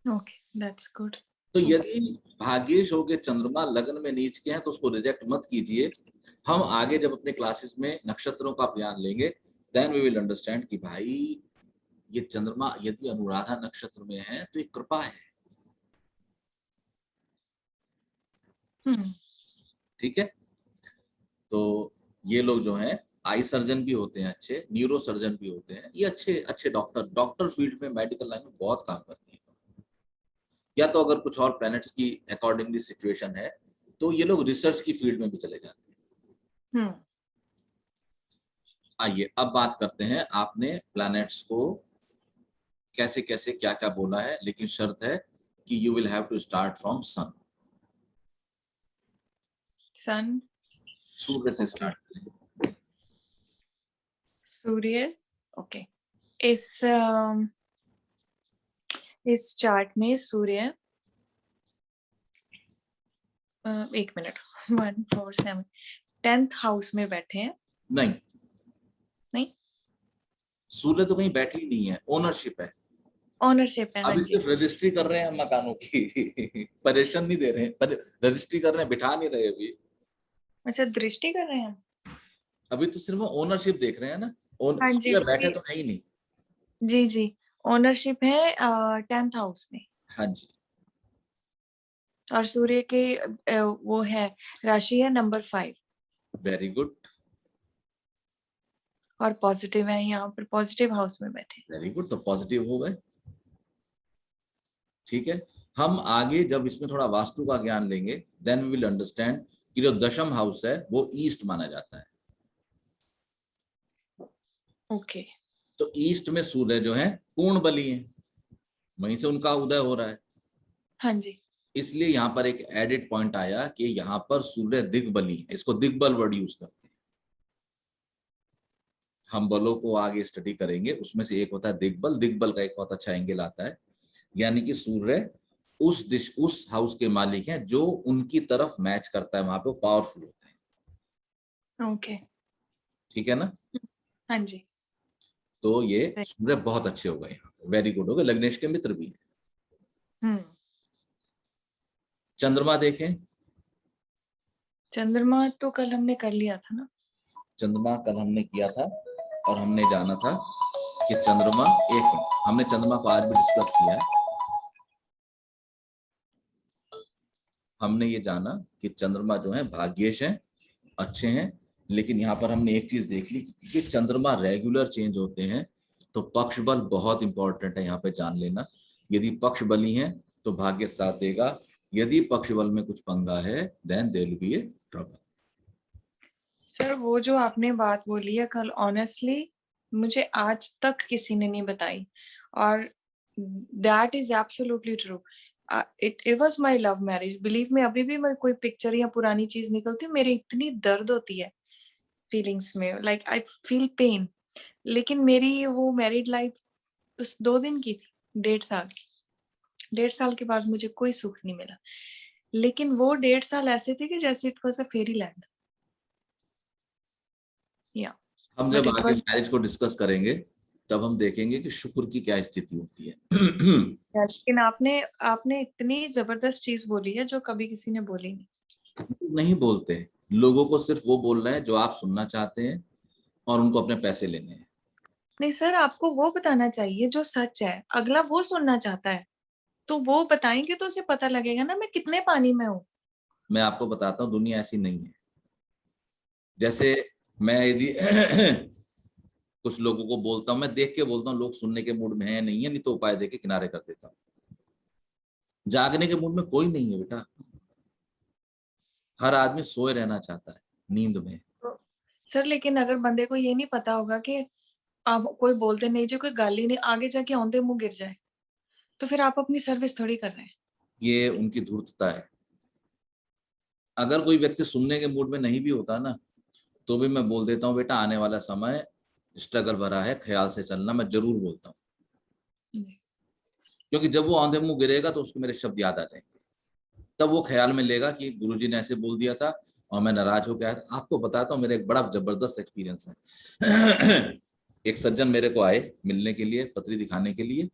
Speaker 1: Okay, that's good.
Speaker 2: तो यदि भाग्येश हो के चंद्रमा लग्न में नीच के हैं तो उसको रिजेक्ट मत कीजिए। हम आगे जब अपने क्लासेस में नक्षत्रों का ज्ञान लेंगे देन वी विल अंडरस्टैंड कि भाई ये चंद्रमा यदि अनुराधा नक्षत्र में है तो ये कृपा है। ठीक है। तो ये लोग जो हैं आई सर्जन भी होते हैं, अच्छे न्यूरो सर्जन भी होते हैं, ये अच्छे अच्छे डॉक्टर फील्ड में मेडिकल लाइन में बहुत काम करते हैं। या तो अगर कुछ और प्लैनेट्स की अकॉर्डिंगली सिचुएशन है तो ये लोग रिसर्च की फील्ड में भी चले जाते हैं। आइए अब बात करते हैं, आपने प्लैनेट्स को कैसे कैसे क्या क्या बोला है, लेकिन शर्त है कि you will have to start from sun.
Speaker 1: Sun,
Speaker 2: सूर्य से
Speaker 1: ओके।
Speaker 2: स्टार्ट करें।
Speaker 1: सूर्य, ओके। इस चार्ट में सूर्य, एक मिनट, 1 4 7 10th हाउस में बैठे हैं।
Speaker 2: नहीं,
Speaker 1: नहीं,
Speaker 2: सूर्य तो कहीं बैठी ही नहीं है, ओनरशिप है।
Speaker 1: ओनरशिप है। हाँ
Speaker 2: अभी
Speaker 1: जी।
Speaker 2: सिर्फ रजिस्ट्री कर रहे हैं हम मकानों की परेशान नहीं दे रहे हैं, पर रजिस्ट्री कर रहे हैं, बिठा नहीं रहे अभी।
Speaker 1: अच्छा, दृष्टि कर रहे हैं।
Speaker 2: अभी तो सिर्फ ओनरशिप देख रहे हैं ना।
Speaker 1: हाँ जी,
Speaker 2: सूर्य बैठे
Speaker 1: वही।
Speaker 2: तो है ही नहीं।
Speaker 1: जी जी, ओनरशिप है 10th हाउस में।
Speaker 2: हाँ जी,
Speaker 1: और सूर्य के वो है, राशि है नंबर 5।
Speaker 2: वेरी गुड,
Speaker 1: और पॉजिटिव है, यहाँ पर पॉजिटिव हाउस में बैठे।
Speaker 2: Very good. तो पॉजिटिव हो गए। ठीक है। हम आगे जब इसमें थोड़ा वास्तु का ज्ञान लेंगे देन वी विल अंडरस्टैंड कि जो दशम हाउस है वो ईस्ट माना जाता है।
Speaker 1: ओके।
Speaker 2: तो ईस्ट में सूर्य जो है पूर्ण बली है, वहीं से उनका उदय हो रहा है।
Speaker 1: हाँ जी।
Speaker 2: इसलिए यहाँ पर एक एडिड पॉइंट आया कि यहाँ पर सूर्य दिग्बली है, इसको दिग्बल वर्ड यूज करते हैं। हम बलों को आगे स्टडी करेंगे, उसमें से एक होता है दिग्बल। दिग्बल का एक बहुत अच्छा एंगल आता है, यानी कि सूर्य उस हाउस के मालिक हैं जो उनकी तरफ मैच करता है, वहां पे पावरफुल होता है।
Speaker 1: ओके।
Speaker 2: ठीक है ना।
Speaker 1: हाँ जी।
Speaker 2: तो ये सूर्य बहुत अच्छे हो गए, वेरी गुड हो गए, लग्नेश के मित्र भी। चंद्रमा देखें।
Speaker 1: चंद्रमा तो कल हमने कर लिया था ना।
Speaker 2: चंद्रमा कल हमने किया था और हमने जाना था कि चंद्रमा, एक मिनट, हमने चंद्रमा को आज भी डिस्कस किया है। हमने ये जाना कि चंद्रमा जो है भाग्येश हैं, अच्छे हैं, लेकिन यहाँ पर हमने एक चीज देख ली कि चंद्रमा रेगुलर चेंज होते हैं तो पक्ष बल बहुत इंपॉर्टेंट है यहाँ पे जान लेना। यदि पक्ष बली है तो भाग्य साथ देगा, यदि पक्ष बल में कुछ पंगा है then there will be a trouble.
Speaker 1: Sir, वो जो आपने बात बोली है कल, ऑनेस्टली मुझे आज तक किसी ने नहीं बताई, और that is absolutely true. It was my love marriage, believe me. अभी भी मैं कोई पिक्चर या पुरानी चीज निकलती, मेरी इतनी दर्द होती है फीलिंग्स में, लाइक आई फील पेन। लेकिन मेरी वो मैरिड लाइफ उस 2 दिन की थी, 1.5 साल की। 1.5 साल के बाद मुझे कोई सुख नहीं मिला, लेकिन वो 1.5 साल ऐसे थे कि जैसे it was a Pheri land. या
Speaker 2: हम
Speaker 1: बट
Speaker 2: जब
Speaker 1: इट
Speaker 2: आगे
Speaker 1: वाज,
Speaker 2: मैरिज को डिस्कस करेंगे तब हम देखेंगे कि शुक्र की क्या स्थिति होती है।
Speaker 1: लेकिन आपने आपने इतनी जबरदस्त चीज बोली है जो कभी किसी ने बोली नहीं।
Speaker 2: नहीं बोलते, लोगों को सिर्फ वो बोल रहे हैं जो आप सुनना चाहते हैं और उनको अपने पैसे लेने हैं।
Speaker 1: नहीं सर, आपको वो बताना चाहिए जो सच है, अगला वो सुनना चाहता है, तो वो बताएंगे तो उसे पता लगेगा ना मैं कितने पानी में हूँ।
Speaker 2: मैं आपको बताता हूँ दुनिया ऐसी नहीं है। जैसे मैं यदि कुछ लोगों को बोलता हूँ, मैं देख के बोलता हूँ लोग सुनने के मूड में है नहीं है, नहीं तो उपाय देके किनारे कर देता हूँ। जागने के मूड में कोई नहीं है बेटा, हर आदमी सोए रहना चाहता है नींद में।
Speaker 1: तो सर लेकिन अगर बंदे को ये नहीं पता होगा कि आप कोई बोलते नहीं जो कोई गाली नहीं आगे जाके औंधे मुंह गिर जाए, तो फिर आप अपनी सर्विस थोड़ी कर रहे हैं।
Speaker 2: ये उनकी धूर्तता है। अगर कोई व्यक्ति सुनने के मूड में नहीं भी होता ना, तो भी मैं बोल देता हूँ बेटा आने वाला समय स्ट्रगल भरा है, ख्याल से चलना, मैं जरूर बोलता हूँ। क्योंकि जब वो आंधे मुंह गिरेगा तो उसको मेरे शब्द याद आ जाएंगे, तब वो ख्याल में लेगा कि गुरुजी ने ऐसे बोल दिया था और मैं नाराज हो गया था। आपको बताता हूँ मेरा एक बड़ा जबरदस्त एक्सपीरियंस है। एक सज्जन मेरे को आए मिलने के लिए, पत्री दिखाने के लिए,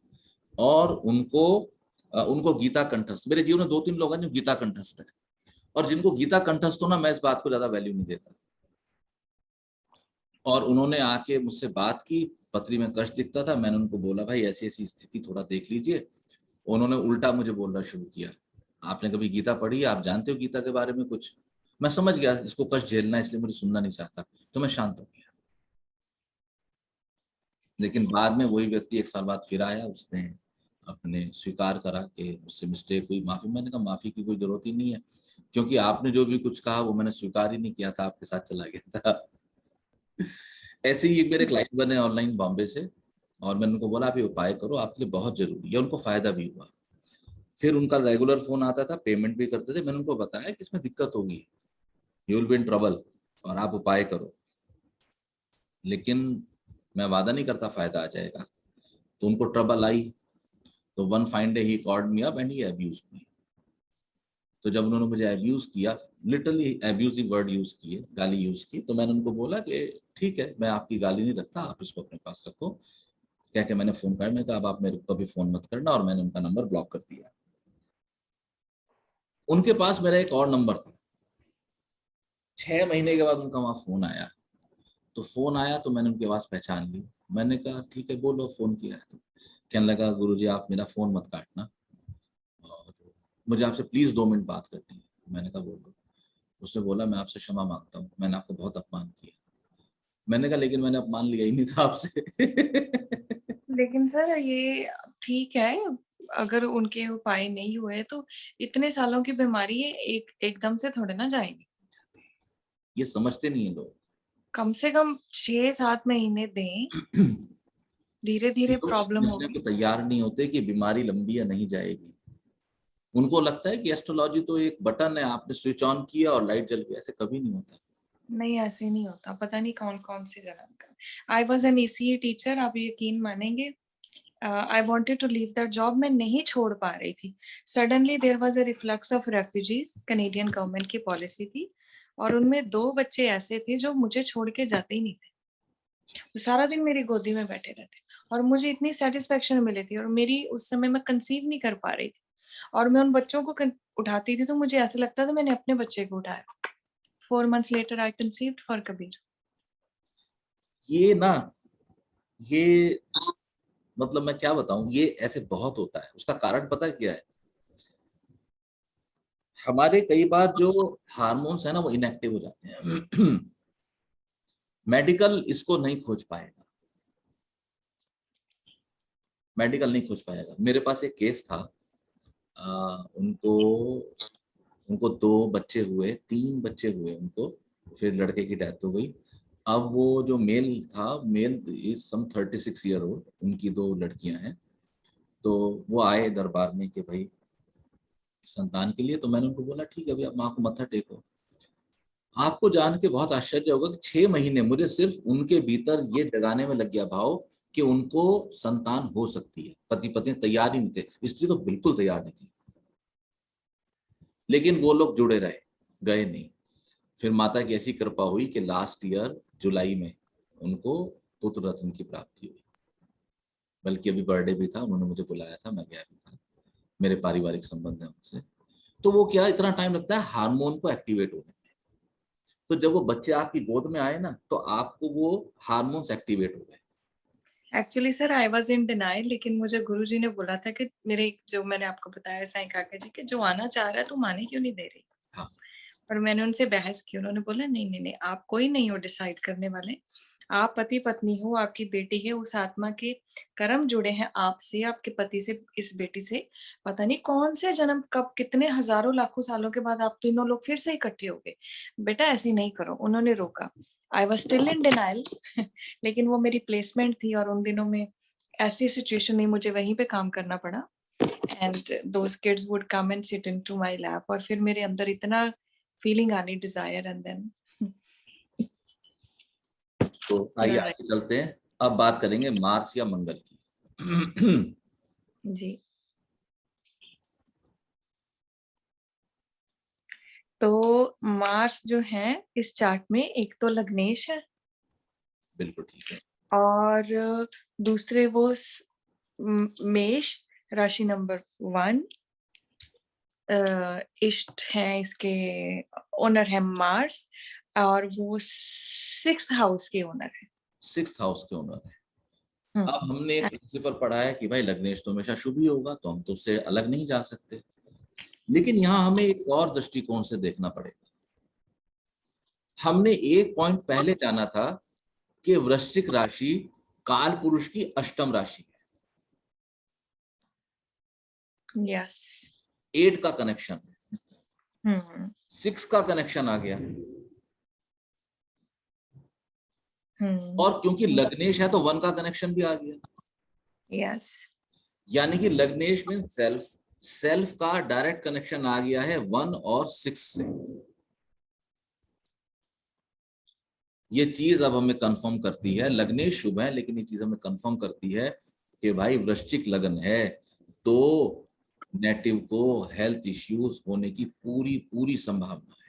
Speaker 2: और उनको गीता कंठस्थ, मेरे जीवन में 2-3 लोग हैं जो गीता कंठस्थ है, और जिनको गीता कंठस्थ हो ना, मैं इस बात को ज्यादा वैल्यू नहीं देता। और उन्होंने आके मुझसे बात की, पत्री में कष्ट दिखता था, मैंने उनको बोला भाई ऐसी ऐसी स्थिति थोड़ा देख लीजिए। उन्होंने उल्टा मुझे बोलना शुरू किया, आपने कभी गीता पढ़ी है, आप जानते हो गीता के बारे में कुछ? मैं समझ गया इसको कष्ट झेलना, इसलिए मुझे सुनना नहीं चाहता, तो मैं शांत हो गया। लेकिन बाद में वही व्यक्ति 1 साल बाद फिर आया, उसने अपने स्वीकार करा कि उससे मिस्टेक हुई, माफी। मैंने कहा माफी की कोई जरूरत ही नहीं है, क्योंकि आपने जो भी कुछ कहा वो मैंने स्वीकार ही नहीं किया था, आपके साथ चला गया था। ऐसे ही मेरे क्लाइंट बने ऑनलाइन बॉम्बे से, और मैंने उनको बोला आप ये उपाय करो, आपके लिए बहुत जरूरी है, उनको फायदा भी हुआ। फिर उनका रेगुलर फोन आता था, पेमेंट भी करते थे। मैंने उनको बताया कि इसमें दिक्कत होगी, you will be in trouble, और आप उपाय करो, लेकिन मैं वादा नहीं करता फायदा आ जाएगा। तो उनको ट्रबल आई, तो one fine day he called me up and he abused me. तो जब उन्होंने मुझे अब्यूज किया, लिटरली अब्यूजिव वर्ड यूज किए, गाली यूज की, तो मैंने उनको बोला कि ठीक है मैं आपकी गाली नहीं रखता, आप इसको अपने पास रखो। क्या क्या मैंने फोन कर, मैं कहा अब आप मेरे को कभी फोन मत करना, और मैंने उनका नंबर ब्लॉक कर दिया। उनके पास मेरा एक और नंबर था। 6 महीने के बाद उनका वहां फोन आया, तो फोन आया तो मैंने उनकी आवाज पहचान ली। मैंने कहा ठीक है बोलो, फोन किया है तो। कहने लगा गुरुजी आप मेरा फोन मत काटना, और मुझे आपसे प्लीज 2 मिनट बात करनी है। मैंने कहा बोलो। उसने बोला मैं आपसे क्षमा मांगता हूँ, मैंने आपको बहुत अपमान किया। मैंने कहा लेकिन मैंने अपमान लिया ही नहीं था आपसे।
Speaker 1: लेकिन सर ये ठीक है, अगर उनके उपाय नहीं हुए तो इतने सालों की बीमारी है, एकदम से थोड़े ना जाएगी।
Speaker 2: ये समझते नहीं है लोग।
Speaker 1: कम से कम 6-7 महीने दें, धीरे-धीरे
Speaker 2: लोग
Speaker 1: प्रॉब्लम
Speaker 2: समझने
Speaker 1: होगी।
Speaker 2: को तैयार नहीं होते कि बीमारी लंबी या नहीं जाएगी। उनको लगता है कि एस्ट्रोलॉजी तो एक बटन है, आपने स्विच ऑन किया और लाइट जल गई। ऐसे कभी नहीं होता।
Speaker 1: नहीं, ऐसे नहीं होता, पता नहीं कौन-कौन सी जगह का। I was an ECE teacher, आप यकीन मानेंगे, I wanted to leave that job, मैं नहीं छोड़ पा रही थी। Suddenly there was a reflux of refugees, Canadian government की पॉलिसी थी, और उनमें 2 बच्चे ऐसे थे जो मुझे छोड़ के जाते ही नहीं थे। वो सारा दिन मेरी गोदी में बैठे रहते, और मुझे इतनी सैटिस्फैक्शन मिली थी, और मेरी उस समय मैं कंसीव नहीं कर पा रही थी, और मैं उन बच्चों को उठाती थी तो मुझे ऐसा लगता था मैंने अपने बच्चे को उठाया। 4 months later I conceived for Kabir.
Speaker 2: ये ना, ये मतलब मैं क्या बताऊं, ये ऐसे बहुत होता है। उसका कारण पता है क्या है? हमारे कई बार जो हार्मोन्स है ना वो इनएक्टिव हो जाते हैं। मेडिकल इसको नहीं खोज पाएगा, मेडिकल नहीं खोज पाएगा। मेरे पास एक केस था, उनको उनको 2 बच्चे हुए, 3 बच्चे हुए उनको, फिर लड़के की डेथ हो गई। अब वो जो मेल था, male is some 36 year old, उनकी 2 लड़कियां हैं। तो वो आए दरबार में कि भाई संतान के लिए। तो मैंने उनको बोला ठीक है भाई, आप माँ को मत्था टेको। आपको जान के बहुत आश्चर्य होगा कि 6 महीने मुझे सिर्फ उनके भीतर ये जगाने में लग गया भाव कि उनको संतान हो सकती है। पति पत्नी तैयार ही नहीं थे, स्त्री तो बिल्कुल तैयार नहीं थी, लेकिन वो लोग जुड़े रहे, गए नहीं। फिर माता की ऐसी कृपा हुई कि लास्ट ईयर जुलाई में उनको पुत्र रत्न की प्राप्ति हुई। बल्कि अभी बर्थडे भी था, उन्होंने मुझे बुलाया था, मैं गया भी था, मेरे पारिवारिक संबंध है उनसे। तो वो क्या, इतना टाइम लगता है हार्मोन को एक्टिवेट होने में। तो जब वो बच्चे आपकी गोद में आए ना, तो आपको वो हार्मोन्स एक्टिवेट हो गए।
Speaker 1: Actually sir I was in denial, लेकिन मुझे गुरुजी ने बोला था कि मेरे जो मैंने आपको बताया साईं काका जी के जो आना चाह रहा है तुम आने क्यों नहीं दे रही?
Speaker 2: हाँ,
Speaker 1: और मैंने उनसे बहस की, उन्होंने बोला नहीं नहीं नहीं, आप कोई नहीं हो डिसाइड करने वाले, आप पति पत्नी हो, आपकी बेटी है, उस आत्मा के कर्म जुड़े हैं आपसे, आपके पति से, इस बेटी से, पता नहीं कौन से जन्म, कब, कितने हजारों लाखों सालों के बाद आप तीनों लोग फिर से इकट्ठे हो गए, बेटा ऐसे नहीं करो। उन्होंने रोका, I was still in denial लेकिन वो मेरी प्लेसमेंट थी और उन दिनों में ऐसी सिचुएशन नहीं, मुझे वहीं पे काम करना पड़ा। And those kids would come and sit into my lap, और फिर मेरे अंदर इतना फीलिंग आनी, डिजायर, एंड देन
Speaker 2: तो आइए आगे चलते हैं, अब बात करेंगे मार्स या मंगल की।
Speaker 1: जी। तो मार्स जो है इस चार्ट में, एक तो लग्नेश है,
Speaker 2: बिल्कुल ठीक है,
Speaker 1: और दूसरे वो मेष, राशि नंबर 1, इष्ट है, इसके ओनर है मार्स, और वो 6th हाउस के ओनर है।
Speaker 2: 6th हाउस के ओनर है। अब हमने एक प्रिंसिपल पढ़ा है कि भाई लग्नेश तो हमेशा शुभ ही होगा, तो हम तो उससे अलग नहीं जा सकते, लेकिन यहाँ हमें एक और दृष्टिकोण से देखना पड़ेगा। हमने एक पॉइंट पहले जाना था कि वृश्चिक राशि काल पुरुष की अष्टम राशि है।
Speaker 1: यस।
Speaker 2: 8 का कनेक्शन, 6 का कनेक्शन आ गया, और क्योंकि लग्नेश है तो 1 का कनेक्शन भी आ गया।
Speaker 1: यस।
Speaker 2: यानी कि लग्नेश में सेल्फ, सेल्फ का डायरेक्ट कनेक्शन आ गया है 1 और 6 से। ये चीज अब हमें कंफर्म करती है, लग्नेश शुभ है लेकिन ये चीज हमें कंफर्म करती है कि भाई वृश्चिक लग्न है तो नेटिव को हेल्थ इश्यूज होने की पूरी पूरी संभावना है।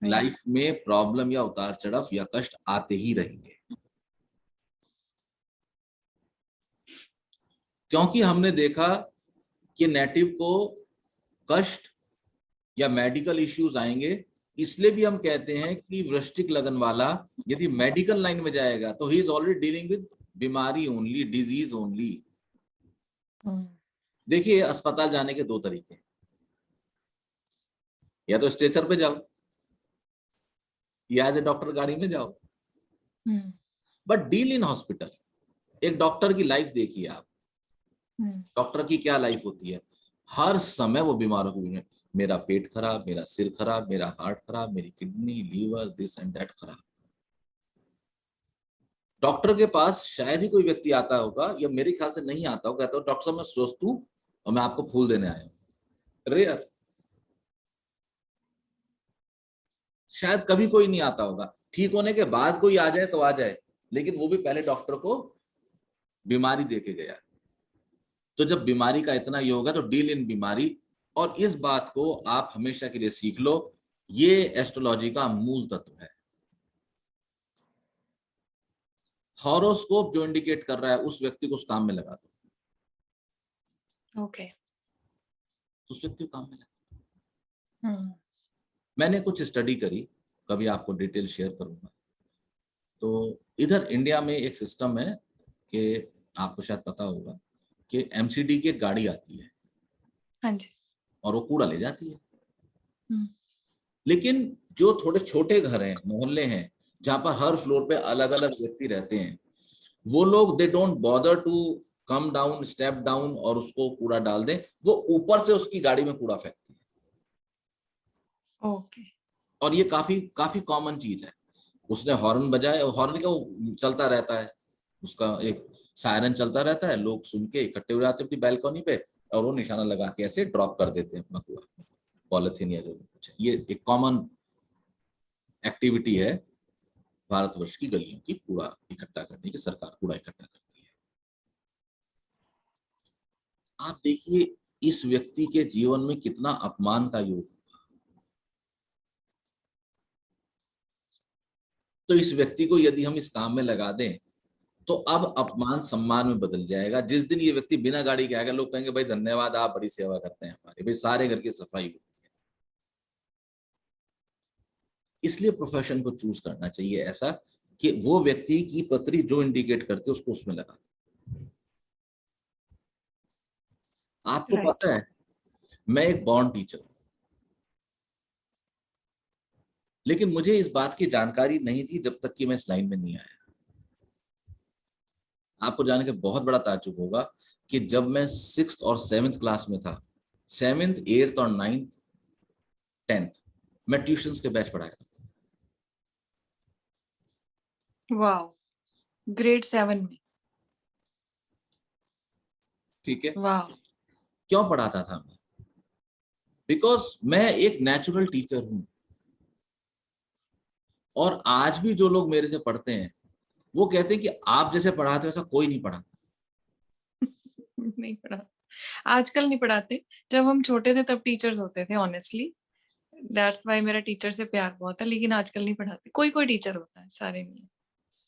Speaker 2: लाइफ में प्रॉब्लम या उतार चढ़ाव या कष्ट आते ही रहेंगे, क्योंकि हमने देखा कि नेटिव को कष्ट या मेडिकल इश्यूज आएंगे। इसलिए भी हम कहते हैं कि वृश्चिक लगन वाला यदि मेडिकल लाइन में जाएगा तो he is already dealing with बीमारी ओनली, डिजीज ओनली। देखिए अस्पताल जाने के 2 तरीके, या तो स्ट्रेचर पे जाओ या एज ए डॉक्टर गाड़ी में जाओ, बट डील इन हॉस्पिटल। एक डॉक्टर की लाइफ देखिए आप, डॉक्टर की क्या लाइफ होती है, हर समय वो बीमारों को, मेरा पेट खराब, मेरा सिर खराब, मेरा हार्ट खराब, मेरी kidney, liver, this and that खराब। डॉक्टर के पास शायद ही कोई व्यक्ति आता होगा, या मेरे ख्याल से नहीं आता होगा, कहता हो डॉक्टर साहब मैं स्वस्थ हूं और मैं आपको फूल देने आया हूं। रेयर, शायद कभी कोई नहीं आता होगा। ठीक होने के बाद कोई आ जाए तो आ जाए, लेकिन वो भी पहले डॉक्टर को बीमारी दे के गया। तो जब बीमारी का इतना ये होगा तो डील इन बीमारी, और इस बात को आप हमेशा के लिए सीख लो, ये एस्ट्रोलॉजी का मूल तत्व है। हॉरोस्कोप जो इंडिकेट कर रहा है उस व्यक्ति को उस काम में लगा दो,
Speaker 1: ओके।
Speaker 2: उस व्यक्ति को काम में लगा दो। मैंने कुछ स्टडी करी, कभी आपको डिटेल शेयर करूंगा। तो इधर इंडिया में एक सिस्टम है कि आपको शायद पता होगा कि एमसीडी की एक गाड़ी आती है,
Speaker 1: हाँ जी।
Speaker 2: और वो कूड़ा ले जाती है। लेकिन जो थोड़े छोटे घर हैं, मोहल्ले हैं, जहां पर हर फ्लोर पे अलग अलग व्यक्ति रहते हैं, वो लोग they don't bother to come down, step down और उसको कूड़ा डाल दें, वो ऊपर से उसकी गाड़ी में कूड़ा फेंकती है।
Speaker 1: ओके।
Speaker 2: और ये काफी काफी कॉमन चीज है। उसने हॉर्न बजाया, हॉर्न का वो चलता रहता है, उसका एक सायरन चलता रहता है, लोग सुन के इकट्ठे हो जाते हैं अपनी बैल्कनी पे, और वो निशाना लगा के ऐसे ड्रॉप कर देते हैं अपना कूड़ा, पॉलिथीन या जो कुछ। ये एक कॉमन एक्टिविटी है भारतवर्ष की गलियों की, कूड़ा इकट्ठा करने की। सरकार कूड़ा इकट्ठा करती है। आप देखिए इस व्यक्ति के जीवन में कितना अपमान का योग। तो इस व्यक्ति को यदि हम इस काम में लगा दें तो अब अपमान सम्मान में बदल जाएगा। जिस दिन ये व्यक्ति बिना गाड़ी के आएगा, लोग कहेंगे भाई धन्यवाद, आप बड़ी सेवा करते हैं हमारे, भाई सारे घर की सफाई होती है। इसलिए प्रोफेशन को चूज करना चाहिए ऐसा कि वो व्यक्ति की पत्री जो इंडिकेट करते है उसको उसमें लगा दे। आपको पता है मैं एक बॉर्न टीचर हूं, लेकिन मुझे इस बात की जानकारी नहीं थी जब तक कि मैं इस लाइन में नहीं आया। आपको जान के बहुत बड़ा ताज्जुब होगा कि जब मैं 6th और 7th क्लास में था, 7th 8th और 9th 10th, मैं ट्यूशंस के बैच पढ़ाया करता था।
Speaker 1: वाओ, ग्रेड 7 में।
Speaker 2: ठीक है,
Speaker 1: वाओ।
Speaker 2: क्यों पढ़ाता था मैं? बिकॉज मैं एक नेचुरल टीचर हूं, और आज भी जो लोग मेरे से पढ़ते हैं वो कहते हैं कि आप जैसे पढ़ाते हो ऐसा कोई नहीं पढ़ाता।
Speaker 1: नहीं पढ़ा, आजकल नहीं पढ़ाते। जब हम छोटे थे तब टीचर्स होते थे, ऑनेस्टली। दैट्स व्हाई मेरा टीचर से प्यार बहुत है, लेकिन आजकल नहीं पढ़ाते। कोई कोई टीचर होता है, सारे नहीं।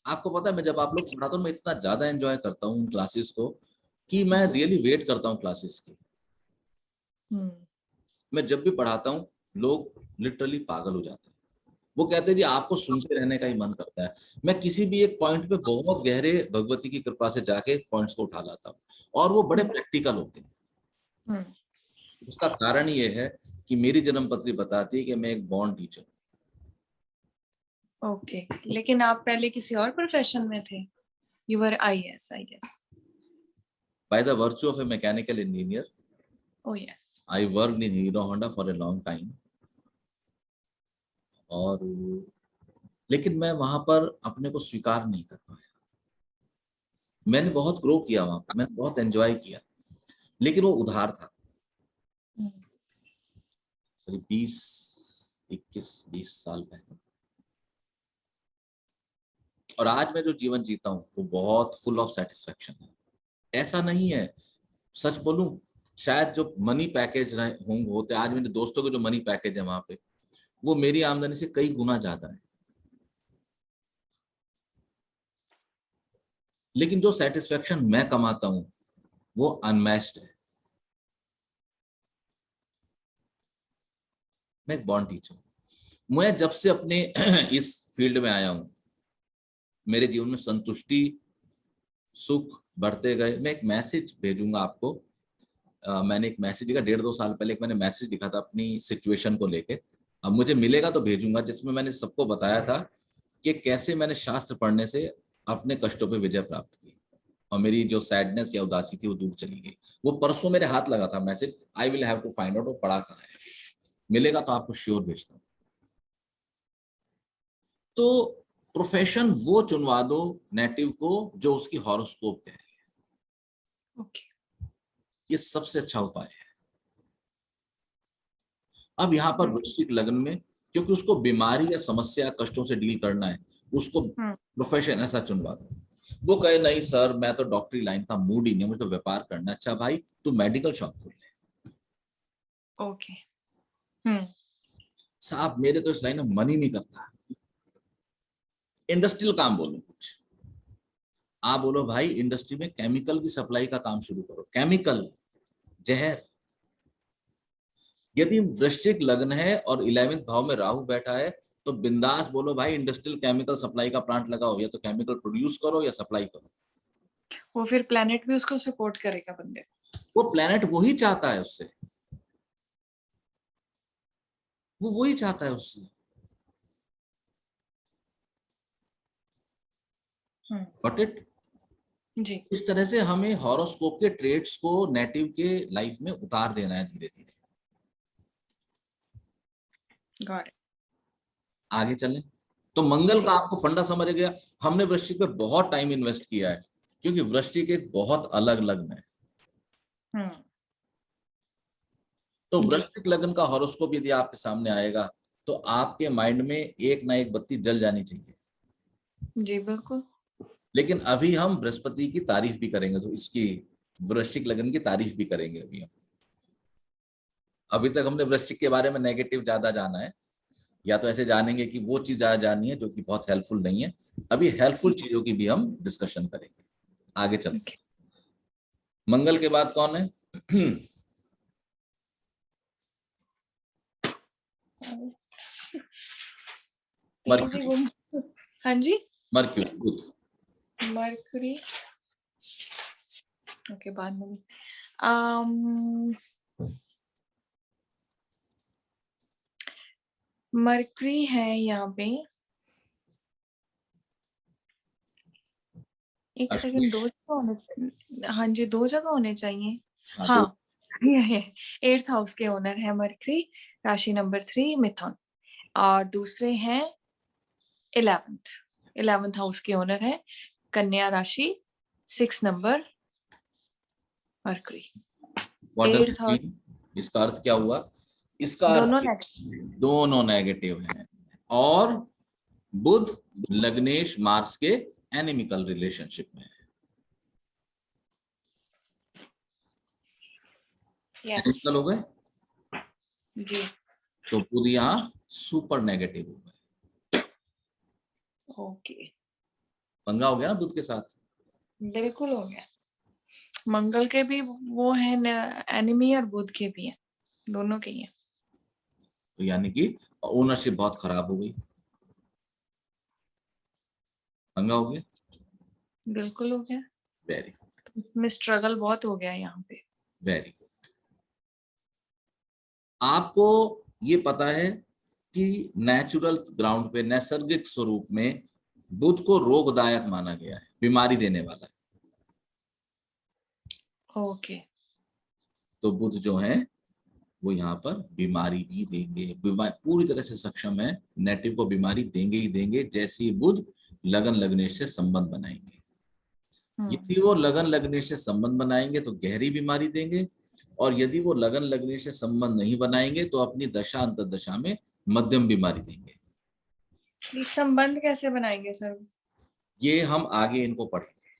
Speaker 2: आपको पता है, मैं जब आप लोग पढ़ाता हूँ मैं इतना ज्यादा एंजॉय करता हूँ उन क्लासेस को कि मैं रियली वेट करता हूँ क्लासेस की।
Speaker 1: हम्म।
Speaker 2: मैं जब भी पढ़ाता हूँ लोग लिटरली पागल हो जाते हैं। वो कहते हैं जी आपको सुनते रहने का ही मन करता है। मैं किसी भी एक पॉइंट पे बहुत गहरे भगवती की कृपा से जाके पॉइंट्स को उठा लाता हूँ, और वो बड़े प्रैक्टिकल होते हैं।
Speaker 1: हम्म।
Speaker 2: उसका कारण ये है कि मेरी जन्मपत्री बताती है कि मैं एक बॉर्न टीचर।
Speaker 1: ओके, लेकिन आप पहले किसी और प्रोफेशन में थे? You were IAS, I guess.
Speaker 2: By the virtue of a mechanical engineer,
Speaker 1: oh yes.
Speaker 2: I work in Hero Honda for a long time. और लेकिन मैं वहां पर अपने को स्वीकार नहीं कर पाया। मैंने बहुत ग्रो किया वहां पर, मैंने बहुत एंजॉय किया, लेकिन वो उधार था। करीब 20 21 20 साल पहले। और आज मैं जो जीवन जीता हूँ वो बहुत फुल ऑफ सेटिस्फेक्शन है। ऐसा नहीं है, सच बोलूं, शायद जो मनी पैकेज रहे होंगे होते, आज मेरे दोस्तों के जो मनी पैकेज है वहां पे, वो मेरी आमदनी से कई गुना ज्यादा है। लेकिन जो सेटिस्फेक्शन मैं कमाता हूं वो अनमैच्ड है। मैं एक बॉन्ड टीचर हूं। मैं जब से अपने इस फील्ड में आया हूं मेरे जीवन में संतुष्टि सुख बढ़ते गए। मैं एक मैसेज भेजूंगा आपको। मैंने एक मैसेज लिखा 1.5 2 साल पहले, एक मैंने मैसेज लिखा था अपनी सिचुएशन को लेके। अब मुझे मिलेगा तो भेजूंगा, जिसमें मैंने सबको बताया था कि कैसे मैंने शास्त्र पढ़ने से अपने कष्टों पे विजय प्राप्त की, और मेरी जो सैडनेस या उदासी थी वो दूर चली गई। वो परसों मेरे हाथ लगा था message. I will have to find out वो पढ़ा कहाँ है। मिलेगा तो आपको श्योर भेजता हूँ। तो प्रोफेशन वो चुनवा दो नेटिव को जो उसकी हॉरोस्कोप कह रही है।
Speaker 1: ओके।
Speaker 2: ये सबसे अच्छा उपाय है। अब यहाँ पर वृश्चिक लग्न में, क्योंकि उसको बीमारी या समस्या कष्टों से डील करना है, उसको प्रोफेशन ऐसा चुनवा दो। वो कहे नहीं सर मैं तो डॉक्टरी लाइन का मूड ही नहीं, मुझे तो व्यापार करना। अच्छा भाई तू मेडिकल शॉप खोल ले।
Speaker 1: ओके। हम्म।
Speaker 2: साहब मेरे तो इस लाइन में मन ही नहीं करता। इंडस्ट्रियल काम बोलो कुछ। आप बोलो भाई इंडस्ट्री में केमिकल की सप्लाई का काम शुरू करो। केमिकल, जहर। यदि वृश्चिक लग्न है और 11वें भाव में राहु बैठा है तो बिंदास बोलो भाई इंडस्ट्रियल केमिकल सप्लाई का प्लांट लगाओ, या तो केमिकल प्रोड्यूस करो या सप्लाई करो।
Speaker 1: वो फिर प्लेनेट भी उसको सपोर्ट करेगा बंदे को।
Speaker 2: वो प्लेनेट वही चाहता है उससे, वो वही चाहता है उससे। बट इट,
Speaker 1: जी।
Speaker 2: इस तरह से हमें हॉरोस्कोप के ट्रेड्स को नेटिव के लाइफ में उतार देना है धीरे धीरे।
Speaker 1: Got it.
Speaker 2: आगे चलें तो मंगल का
Speaker 1: ठीक।
Speaker 2: आपको फंडा समझ गया। हमने वृश्चिक पे बहुत टाइम इन्वेस्ट किया है क्योंकि वृश्चिक एक बहुत अलग लग्न है।
Speaker 1: हम्म।
Speaker 2: तो
Speaker 1: जी।
Speaker 2: वृश्चिक लग्न का हॉरोस्कोप यदि आपके सामने आएगा तो आपके माइंड में एक ना एक बत्ती जल जानी चाहिए।
Speaker 1: जी बिल्कुल।
Speaker 2: लेकिन अभी हम बृहस्पति की तारीफ भी करेंगे, तो इसकी वृश्चिक लग्न की तारीफ भी करेंगे अभी हम। अभी तक हमने वृश्चिक के बारे में नेगेटिव ज्यादा जाना है, या तो ऐसे जानेंगे कि वो चीज ज्यादा जानी है जो कि बहुत हेल्पफुल नहीं है। अभी हेल्पफुल चीजों की भी हम डिस्कशन करेंगे। आगे चलते
Speaker 1: ओके।
Speaker 2: हैं। मंगल के बाद कौन है?
Speaker 1: जी
Speaker 2: मर्क्यूरी।
Speaker 1: वो। हाँ जी।
Speaker 2: मर्क्यूरी बुध।
Speaker 1: मरकरी। ओके, बाद में। um मरकरी है यहाँ पे, एक सेकंड,
Speaker 2: अश्लेष।
Speaker 1: दो जगह होने, हाँ जी 2 जगह होने चाहिए।
Speaker 2: हाँ तो
Speaker 1: हाँ ये है, 8th हाउस के ओनर है मरकरी, राशि नंबर 3 मिथुन, और दूसरे हैं 11th हाउस के ओनर है कन्या राशि, 6 number mercury.
Speaker 2: What does it
Speaker 1: 8th house
Speaker 2: mean? इसका अर्थ क्या हुआ? इसका
Speaker 1: दोनों
Speaker 2: अर्थ
Speaker 1: नेगेटिव।
Speaker 2: दोनों नेगेटिव हैं, और बुध लग्नेश मार्स के एनिमिकल रिलेशनशिप में है।
Speaker 1: यस
Speaker 2: एनिमिकल हो गए
Speaker 1: जी,
Speaker 2: तो बुध यहाँ सुपर नेगेटिव हो गए।
Speaker 1: ओके,
Speaker 2: पंगा हो गया ना बुध के साथ।
Speaker 1: बिल्कुल हो गया। मंगल के भी वो है एनिमी, और बुध के भी है, दोनों के ही है।
Speaker 2: तो यानी कि ओनरशिप बहुत खराब हो गई, पंगा हो गया।
Speaker 1: बिल्कुल हो गया,
Speaker 2: वेरी
Speaker 1: इसमें स्ट्रगल बहुत हो गया यहाँ पे।
Speaker 2: वेरी। आपको ये पता है कि नेचुरल ग्राउंड पे, नैसर्गिक स्वरूप में बुध को रोगदायक माना गया है, बीमारी देने वाला है।
Speaker 1: ओके,
Speaker 2: तो बुध जो है वो यहाँ पर बीमारी भी देंगे, पूरी तरह से सक्षम है, नेटिव को बीमारी देंगे ही देंगे, जैसे ही बुध लगन लग्नेश से संबंध बनाएंगे। यदि वो लगन लग्नेश से संबंध बनाएंगे तो गहरी बीमारी देंगे, और यदि वो लगन लग्नेश से संबंध नहीं बनाएंगे तो अपनी दशा अंतर्दशा में मध्यम बीमारी देंगे।
Speaker 1: ये संबंध कैसे बनाएंगे सर?
Speaker 2: ये हम आगे इनको पढ़ेंगे।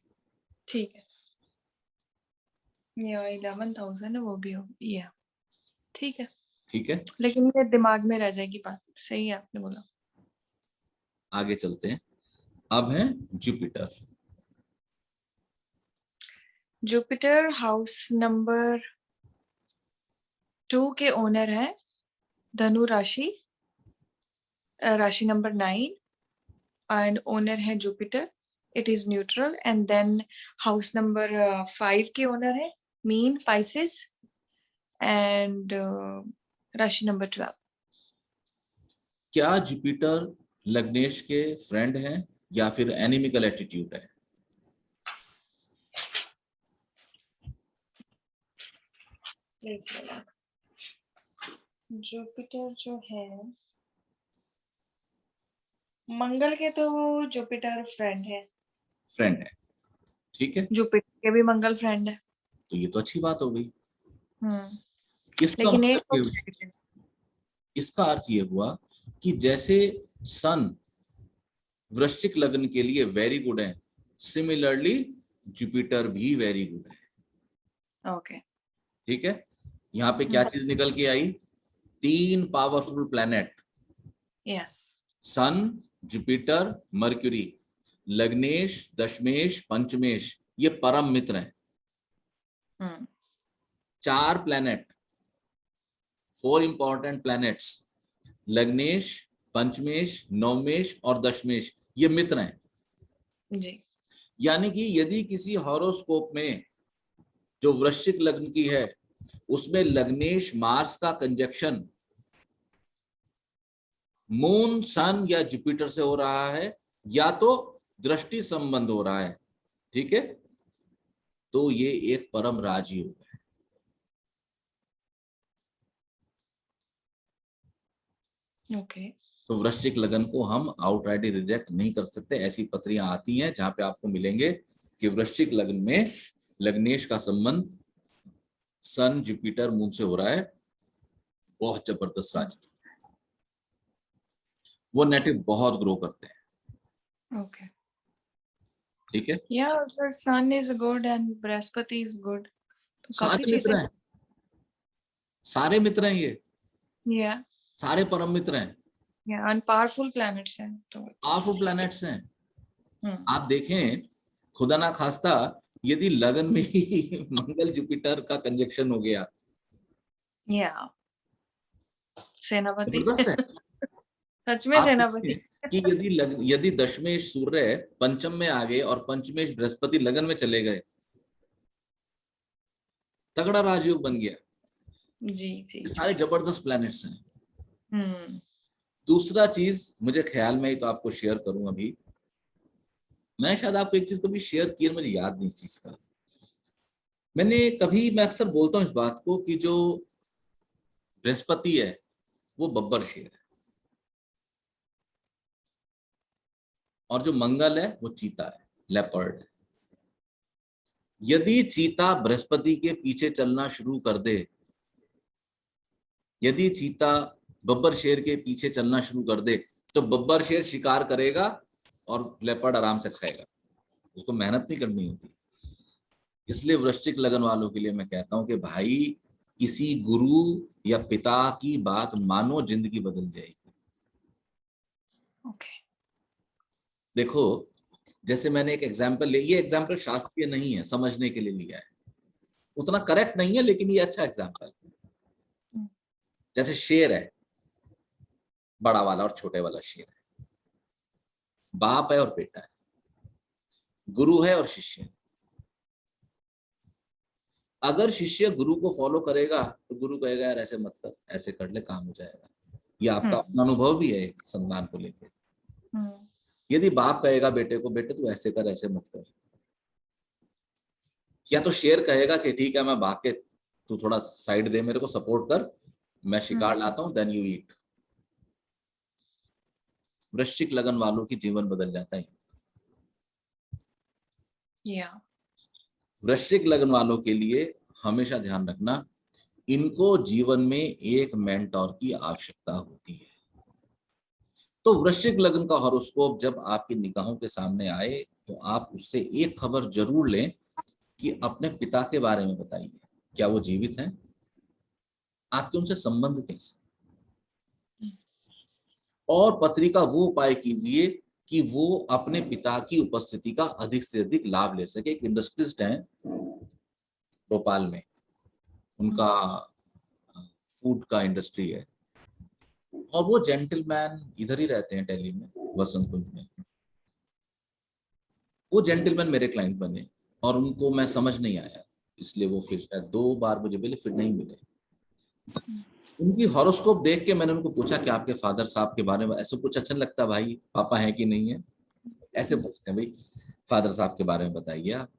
Speaker 1: ठीक है, ये 11,000 है, वो भी हो ये, ठीक है।
Speaker 2: ठीक है,
Speaker 1: लेकिन ये दिमाग में रह जाएगी बात, सही है आपने बोला।
Speaker 2: आगे चलते हैं। अब है जुपिटर।
Speaker 1: जुपिटर हाउस नंबर 2 के ओनर है धनु राशि, राशि नंबर 9, एंड ओनर है Jupiter, it is neutral, and then house number 5 के ओनर है मीन पाइसेस, एंड राशि नंबर 12।
Speaker 2: क्या जुपिटर लग्नेश के फ्रेंड हैं या फिर एनिमिकल एटीट्यूड है?
Speaker 1: जुपिटर जो है, मंगल के तो जुपिटर फ्रेंड है,
Speaker 2: फ्रेंड है, ठीक है।
Speaker 1: जुपिटर के भी मंगल फ्रेंड है।
Speaker 2: तो ये तो अच्छी बात हो गई। इसका
Speaker 1: लेकिन एक
Speaker 2: मतलब इसका अर्थ ये हुआ कि जैसे सन वृश्चिक लग्न के लिए वेरी गुड है, सिमिलरली जुपिटर भी वेरी गुड है।
Speaker 1: ओके,
Speaker 2: ठीक है, यहाँ पे क्या चीज निकल के आई? 3 पावरफुल प्लैनेट,
Speaker 1: यस,
Speaker 2: सन, जुपिटर, मर्क्यूरी, लग्नेश, दशमेश, पंचमेश, ये परम मित्र हैं। 4 प्लैनेट, 4 इंपॉर्टेंट प्लैनेट्स, लग्नेश, पंचमेश, नवमेश और दशमेश, ये मित्र हैं
Speaker 1: जी,
Speaker 2: यानी कि यदि किसी हॉरोस्कोप में जो वृश्चिक लग्न की है उसमें लग्नेश मार्स का कंजक्शन मून, सन या जुपिटर से हो रहा है, या तो दृष्टि संबंध हो रहा है, ठीक है, तो ये एक परम राजयोग है।
Speaker 1: ओके,
Speaker 2: तो वृश्चिक लगन को हम आउटराइट रिजेक्ट नहीं कर सकते। ऐसी पत्रियां आती हैं जहां पे आपको मिलेंगे कि वृश्चिक लगन में लग्नेश का संबंध सन, जुपिटर, मून से हो रहा है, बहुत जबरदस्त राजयोग, वो नेटिव बहुत ग्रो करते हैं।
Speaker 1: ओके,
Speaker 2: ठीक है,
Speaker 1: या अगर sun is good and Brihaspati is good तो काफी
Speaker 2: सारे
Speaker 1: चीजें,
Speaker 2: मित्र हैं, सारे मित्र हैं, ये
Speaker 1: या
Speaker 2: सारे परम मित्र हैं,
Speaker 1: एंड पावरफुल प्लैनेट्स हैं तो
Speaker 2: पावरफुल प्लैनेट्स हैं।
Speaker 1: हम्म,
Speaker 2: आप देखें, खुदा ना खास्ता यदि लगन में ही मंगल जुपिटर का कंजक्शन हो गया,
Speaker 1: या सेनापति
Speaker 2: जबरदस्त है।
Speaker 1: सच में
Speaker 2: आप
Speaker 1: सेनापति।
Speaker 2: देखें कि यदि दशमेश सूर्य पंचम में आ गए और पंचमेश बृहस्पति लगन में चले गए, तगड़ा राजयोग बन गया।
Speaker 1: जी जी
Speaker 2: ये
Speaker 1: जी,
Speaker 2: सारे जबरदस्त प्लैनेट्स हैं।
Speaker 1: हम्म,
Speaker 2: दूसरा चीज मुझे ख्याल में ही तो आपको शेयर करूं अभी, मैं शायद आपको एक चीज कभी शेयर की है, मुझे याद नहीं इस चीज का। मैं अक्सर बोलता हूँ इस बात को कि जो बृहस्पति है वो बब्बर शेर है, और जो मंगल है वो चीता है, लेपर्ड है। यदि चीता बृहस्पति के पीछे चलना शुरू कर दे, यदि चीता बब्बर शेर के पीछे चलना शुरू कर दे, तो बब्बर शेर शिकार करेगा और लेपर्ड आराम से खाएगा, उसको मेहनत नहीं करनी होती। इसलिए वृश्चिक लगन वालों के लिए मैं कहता हूं कि भाई किसी गुरु या पिता की बात मानो, जिंदगी बदल जाएगी।
Speaker 1: ओके।
Speaker 2: देखो, जैसे मैंने एक एग्जाम्पल ले, ये एग्जाम्पल शास्त्रीय नहीं है, समझने के लिए लिया है, उतना करेक्ट नहीं है लेकिन ये अच्छा एग्जाम्पल है। जैसे शेर है, बड़ा वाला और छोटे वाला शेर है, बाप है और बेटा है, गुरु है और शिष्य है। अगर शिष्य गुरु को फॉलो करेगा तो गुरु कहेगा यार ऐसे मत कर, ऐसे कर ले, काम हो जाएगा। ये आपका अपना अनुभव भी है संतान को लेकर। यदि बाप कहेगा बेटे को, बेटे तू ऐसे कर, ऐसे मत कर, या तो शेर कहेगा कि ठीक है मैं भाग के, तू थोड़ा साइड दे, मेरे को सपोर्ट कर, मैं शिकार लाता हूं, देन यू ईट। वृश्चिक लगन वालों की जीवन बदल जाता है। वृश्चिक लगन वालों के लिए हमेशा ध्यान रखना, इनको जीवन में एक मेंटोर की आवश्यकता होती है। तो वृश्चिक लगन का हॉरोस्कोप जब आपकी निगाहों के सामने आए तो आप उससे एक खबर जरूर लें कि अपने पिता के बारे में बताइए, क्या वो जीवित हैं, आपके उनसे संबंध कैसे, और पत्री का वो उपाय कीजिए कि वो अपने पिता की उपस्थिति का अधिक से अधिक लाभ ले सके। एक इंडस्ट्रिस्ट हैं भोपाल में, उनका फूड का इंडस्ट्री है, और वो जेंटलमैन इधर ही रहते हैं दिल्ली में, वसंत कुंज में। वो जेंटलमैन मेरे क्लाइंट बने और उनको मैं समझ नहीं आया, इसलिए वो फिर शायद 2 बार मुझे मिले, फिर नहीं मिले। उनकी हॉरोस्कोप देख के मैंने उनको पूछा कि आपके फादर साहब के बारे में ऐसा कुछ अच्छा लगता भाई, पापा है कि नहीं है, ऐसे पूछते हैं भाई फादर साहब के बारे में बताइए आप।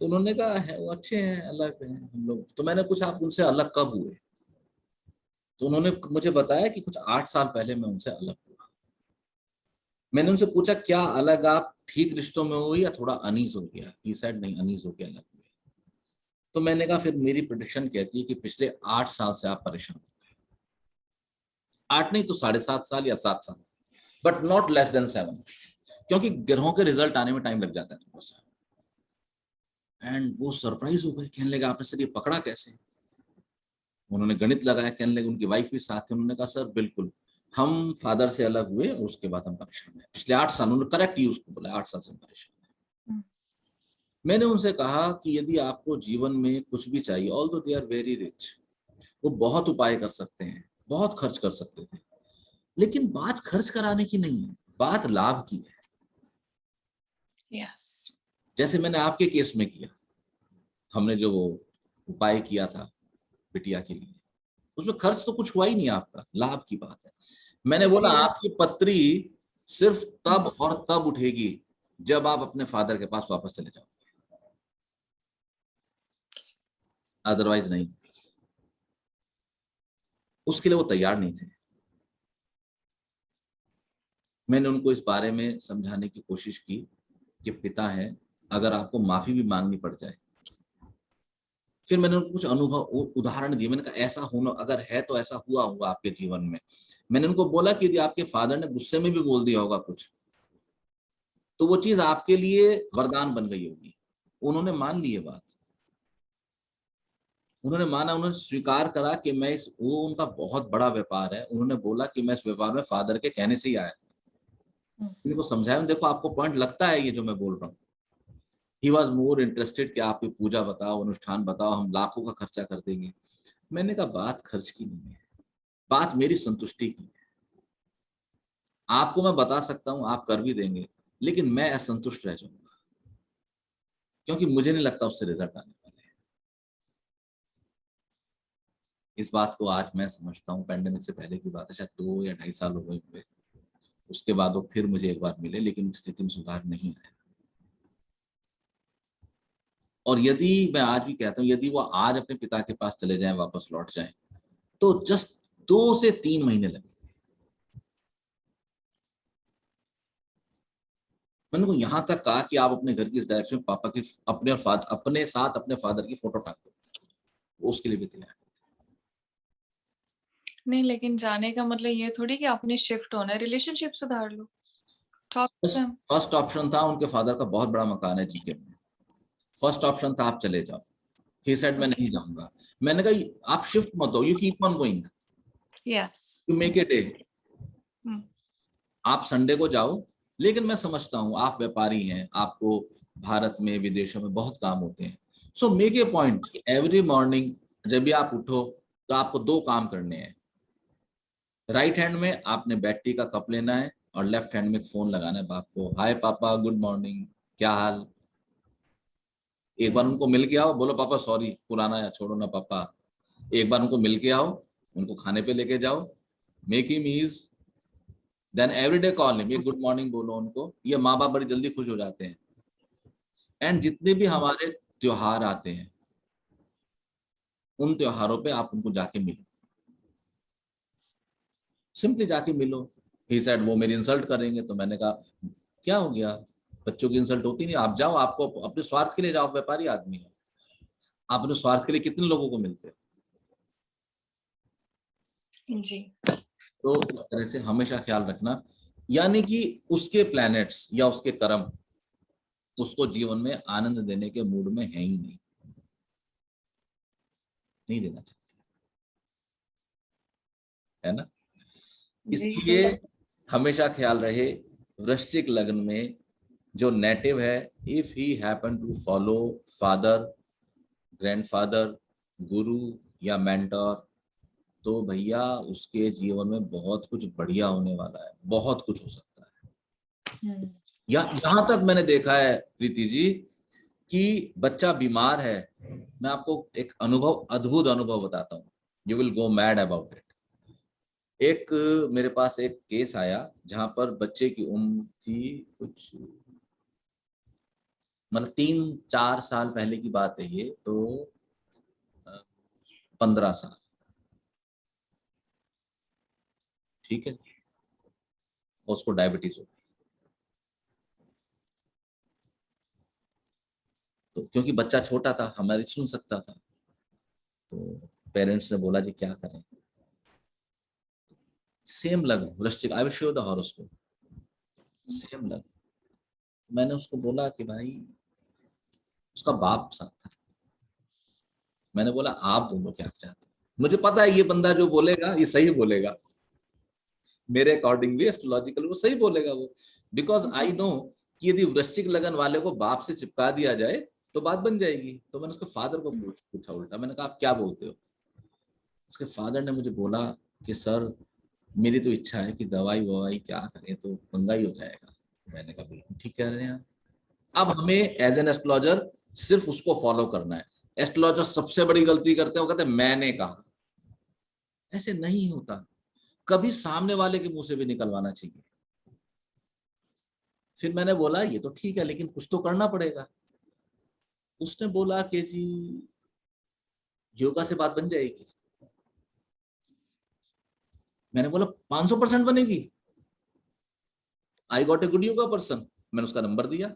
Speaker 2: तो उन्होंने कहा है वो अच्छे हैं, अलग हैं हम लोग। तो मैंने पूछा आप उनसे अलग कब हुए, तो उन्होंने मुझे बताया कि कुछ 8 साल पहले मैं उनसे अलग हुआ। मैंने उनसे पूछा क्या अलग आप ठीक रिश्तों में हुई या थोड़ा अनीज हो गया, ही सेड नहीं, अनीज हो गया, अलग हुए। तो मैंने कहा फिर मेरी प्रेडिक्शन कहती है कि पिछले 8 साल से आप परेशान हो गए, 8 नहीं तो 7.5 साल या 7 साल, बट नॉट लेस देन 7, क्योंकि ग्रहों के रिजल्ट आने में टाइम लग जाता है थोड़ा सा। एंड वो सरप्राइज हो गए, कहने लगे आपने सर ये पकड़ा कैसे। उन्होंने गणित लगाया, कहने लगे उनकी वाइफ भी साथ थी। उन्होंने कहा सर बिल्कुल, हम फादर से अलग हुए और उसके बाद हम परेशान हैं पिछले 8 साल। उन्होंने करेक्ट यूज को बोला, 8 साल से हम परेशान हैं। मैंने उनसे कहा कि यदि आपको जीवन में कुछ भी चाहिए, although they are very rich, वो बहुत उपाय कर सकते हैं, बहुत खर्च कर सकते थे, लेकिन बात खर्च कराने की नहीं है, बात लाभ की है।
Speaker 1: Yes.
Speaker 2: जैसे मैंने आपके केस में किया, हमने जो वो उपाय किया था बिटिया के लिए, उसमें खर्च तो कुछ हुआ ही नहीं आपका, लाभ की बात है। मैंने बोला आपकी पत्री सिर्फ तब और तब उठेगी जब आप अपने फादर के पास वापस चले जाओ, अदरवाइज नहीं। उसके लिए वो तैयार नहीं थे। मैंने उनको इस बारे में समझाने की कोशिश की कि पिता है, अगर आपको माफी भी मांगनी पड़ जाए। फिर मैंने उनको कुछ अनुभव उदाहरण दिए, मैंने कहा ऐसा होना अगर है तो ऐसा हुआ होगा आपके जीवन में। मैंने उनको बोला कि यदि आपके फादर ने गुस्से में भी बोल दिया होगा कुछ, तो वो चीज आपके लिए वरदान बन गई होगी। उन्होंने मान ली ये बात, उन्होंने माना, उन्होंने स्वीकार करा कि मैं इस, वो उनका बहुत बड़ा व्यापार है, उन्होंने बोला कि मैं इस व्यापार में फादर के कहने से ही आया था। इनको समझाया, देखो आपको पॉइंट लगता है ये जो मैं बोल रहा हूँ। ही वॉज मोर इंटरेस्टेड कि आपकी पूजा बताओ, अनुष्ठान बताओ, हम लाखों का खर्चा कर देंगे। मैंने कहा बात खर्च की नहीं है, बात मेरी संतुष्टि की है। आपको मैं बता सकता हूं, आप कर भी देंगे, लेकिन मैं असंतुष्ट रह जाऊंगा, क्योंकि मुझे नहीं लगता उससे रिजल्ट आने वाले हैं। इस बात को आज मैं समझता हूँ, पैंडेमिक से पहले की बात है, शायद 2 या 2.5 साल हो गए हुए। उसके बाद वो फिर मुझे एक बार मिले, लेकिन स्थिति में सुधार नहीं आया। और यदि मैं आज भी कहता हूँ, यदि वो आज अपने पिता के पास चले जाएं, वापस लौट जाएं, तो जस्ट 2 से 3 महीने लगे। मैंने को यहां तक कहा कि आप अपने घर की इस डायरेक्शन में पापा की अपने साथ अपने फादर की फोटो टांग दो, वो उसके लिए भी तैयार।
Speaker 1: नहीं, लेकिन जाने का मतलब ये थोड़ी कि आपने शिफ्ट होना है, रिलेशनशिप सुधार लो। Talk to them.
Speaker 2: First option था, उनके फादर का बहुत बड़ा मकान है जीके में, फर्स्ट ऑप्शन था आप चले जाओ। ही सेड मैं नहीं जाऊंगा। मैंने कहा आप शिफ्ट मत हो, you keep on going,
Speaker 1: yes.
Speaker 2: You make a day.
Speaker 1: Hmm.
Speaker 2: आप संडे को जाओ, लेकिन मैं समझता हूँ आप व्यापारी हैं, आपको भारत में विदेशों में बहुत काम होते हैं। सो मेक ए पॉइंट कि एवरी मॉर्निंग जब भी आप उठो तो आपको 2 काम करने हैं। राइट हैंड में आपने बेड टी का कप लेना है और लेफ्ट हैंड में एक फोन लगाना है बाप को, हाय पापा, गुड मॉर्निंग, क्या हाल। एक बार उनको मिल के आओ, बोलो पापा सॉरी, पुराना या छोड़ो ना पापा। एक बार उनको मिल के आओ, उनको खाने पे लेके जाओ, make him ease, then everyday call him, एक गुड मॉर्निंग बोलो उनको। ये माँ बाप बड़ी जल्दी खुश हो जाते हैं। एंड जितने भी हमारे त्योहार आते हैं, उन त्योहारों पे आप उनको जाके मिलो, सिंपली जाके मिलो। ही सेड वो मेरी इंसल्ट करेंगे, तो मैंने कहा क्या हो गया, बच्चों की इंसल्ट होती नहीं, आप जाओ, आपको अपने स्वार्थ के लिए जाओ, व्यापारी आदमी है, आप अपने स्वार्थ के लिए कितने लोगों को मिलते हो।
Speaker 1: जी।
Speaker 2: तो इस तरह से हमेशा ख्याल रखना, यानी कि उसके प्लैनेट्स या उसके कर्म उसको जीवन में आनंद देने के मूड में है ही नहीं, नहीं देना चाहते, है ना।
Speaker 1: जी।
Speaker 2: इसलिए हमेशा ख्याल रहे, वृश्चिक लग्न में जो नेटिव है, if he happen to follow father, grandfather, guru या मेंटर, तो भैया उसके जीवन में बहुत कुछ बढ़िया होने वाला है, बहुत कुछ हो सकता है। या जहां तक मैंने देखा है प्रीति जी कि बच्चा बीमार है, मैं आपको एक अनुभव, अद्भुत अनुभव बताता हूँ, you will go mad about it. एक मेरे पास एक केस आया जहां पर बच्चे की उम्र थी कुछ, मतलब 3-4 साल पहले की बात है ये, तो 15 साल, ठीक है, उसको डायबिटीज हो गई। तो क्योंकि बच्चा छोटा था, हमारी सुन सकता था, तो पेरेंट्स ने बोला जी क्या करें। सेम लग्न वृश्चिक, I will show the horoscope, same लग्न। मैंने उसको बोला कि भाई, उसका बाप साथ था, मैंने बोला आप बोलो क्या चाहते हैं, मुझे पता है ये बंदा जो बोलेगा ये सही बोलेगा, मेरे अकॉर्डिंगली एस्ट्रोलॉजिकल वो सही बोलेगा वो, बिकॉज आई नो कि यदि वृश्चिक लगन वाले को बाप से चिपका दिया जाए तो बात बन जाएगी। तो मैंने उसके फादर को पूछा उल्टा, मैंने कहा आप क्या बोलते हो। उसके फादर ने मुझे बोला कि सर मेरी तो इच्छा है कि दवाई ववाई क्या करें, तो पंगा ही हो जाएगा। मैंने कहा बिल्कुल ठीक कह रहे हैं आप। अब हमें एज एन एस्ट्रोलॉजर सिर्फ उसको फॉलो करना है। एस्ट्रोलॉजर सबसे बड़ी गलती करते हैं, वो कहते हैं मैंने कहा, ऐसे नहीं होता, कभी सामने वाले के मुंह से भी निकलवाना चाहिए। फिर मैंने बोला ये तो ठीक है, लेकिन कुछ तो करना पड़ेगा। उसने बोला कि जी योगा से बात बन जाएगी। मैंने बोला 500% बनेगी। I got a good yoga person, मैंने उसका नंबर दिया,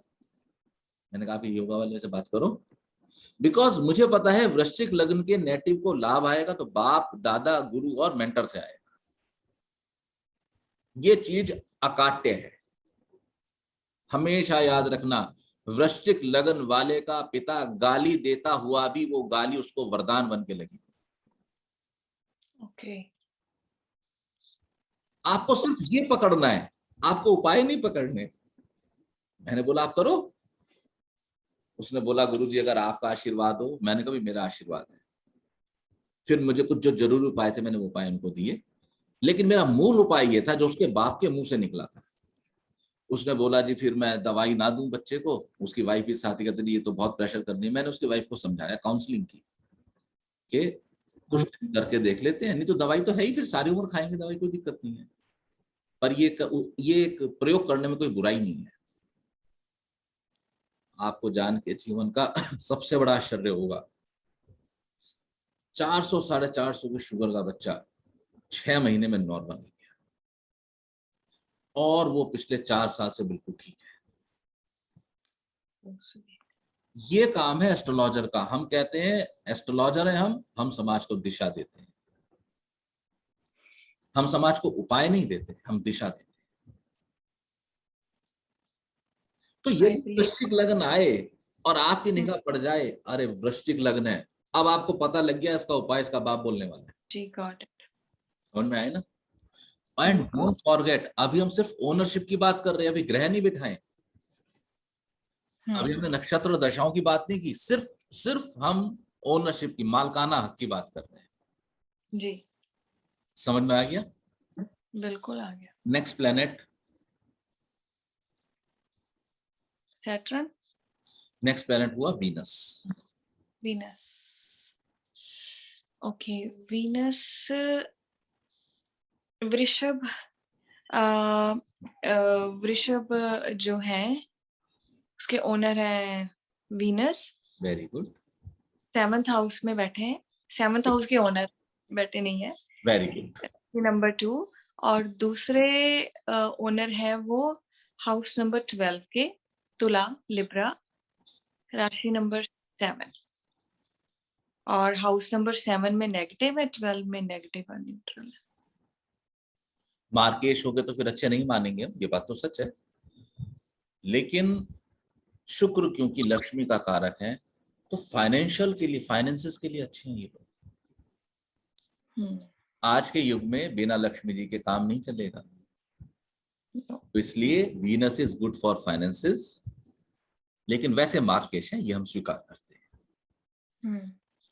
Speaker 2: मैंने कहा आप योगा वाले से बात करो, बिकॉज मुझे पता है वृश्चिक लग्न के नेटिव को लाभ आएगा तो बाप, दादा, गुरु और मेंटर से आएगा। ये चीज अकाट्य है, हमेशा याद रखना। वृश्चिक लगन वाले का पिता गाली देता हुआ भी वो गाली उसको वरदान बन के लगी।
Speaker 1: ओके।
Speaker 2: आपको सिर्फ ये पकड़ना है, आपको उपाय नहीं पकड़ने। मैंने बोला आप करो। उसने बोला गुरुजी अगर आपका आशीर्वाद हो। मैंने कहा भी मेरा आशीर्वाद है। फिर मुझे कुछ जो जरूरी उपाय थे मैंने वो उपाय उनको दिए, लेकिन मेरा मूल उपाय ये था जो उसके बाप के मुंह से निकला था। उसने बोला जी फिर मैं दवाई ना दूं बच्चे को। उसकी वाइफ भी साथ ही कहती ये तो बहुत प्रेशर कर रही है। मैंने उसकी वाइफ को समझाया, काउंसलिंग की कि कुछ टाइम करके देख लेते हैं, नहीं तो दवाई तो है ही, फिर सारी उम्र खाएंगे दवाई, कोई दिक्कत नहीं है। पर ये एक प्रयोग करने में कोई बुराई नहीं है। आपको जान के जीवन का सबसे बड़ा आश्चर्य होगा, 400 450 की शुगर का बच्चा 6 महीने में नॉर्मल हो गया, और वो पिछले 4 साल से बिल्कुल ठीक है। ये काम है एस्ट्रोलॉजर का। हम कहते हैं एस्ट्रोलॉजर है हम समाज को दिशा देते हैं। हम समाज को उपाय नहीं देते, हम दिशा देते हैं। तो यदि वृश्चिक लग्न आए और आपकी निगाह पड़ जाए, अरे वृश्चिक लग्न है, अब आपको पता लग गया इसका उपाय, इसका बाप बोलने वाला है।
Speaker 1: जी गॉट इट।
Speaker 2: समझ में आए ना? एंड डोंट फॉरगेट, अभी हम सिर्फ ओनरशिप की बात कर रहे हैं, अभी ग्रह नहीं बिठाए, अभी हमने नक्षत्र और दशाओं की बात नहीं की, सिर्फ हम ओनरशिप की, मालकाना हक की बात कर रहे हैं।
Speaker 1: जी
Speaker 2: समझ में आ गया?
Speaker 1: बिल्कुल आ गया।
Speaker 2: Next planet
Speaker 1: Saturn.
Speaker 2: Next planet हुआ वीनस।
Speaker 1: वीनस। ओके, वीनस वृषभ। वृषभ जो है उसके ओनर है Venus.
Speaker 2: Very good.
Speaker 1: 7th house में बैठे हैं। 7th हाउस के ओनर बैठे नहीं है।
Speaker 2: Very good.
Speaker 1: नंबर 2। और दूसरे ओनर है वो हाउस नंबर 12 के, तुला लिब्रा, राशि नंबर 7। और हाउस नंबर 7 में नेगेटिव है, 12 में नेगेटिव और न्यूट्रल है।
Speaker 2: मार्केश हो गए तो फिर अच्छे नहीं मानेंगे हम, ये बात तो सच है। लेकिन शुक्र क्योंकि लक्ष्मी का कारक है, तो फाइनेंशियल के लिए, फाइनेंसेस के लिए अच्छे हैं ये लोग। आज के युग में बिना लक्ष्मी जी के काम नहीं चलेगा, तो इसलिए Venus is good for finances. लेकिन वैसे मार्केश हैं, ये हम स्वीकार करते हैं,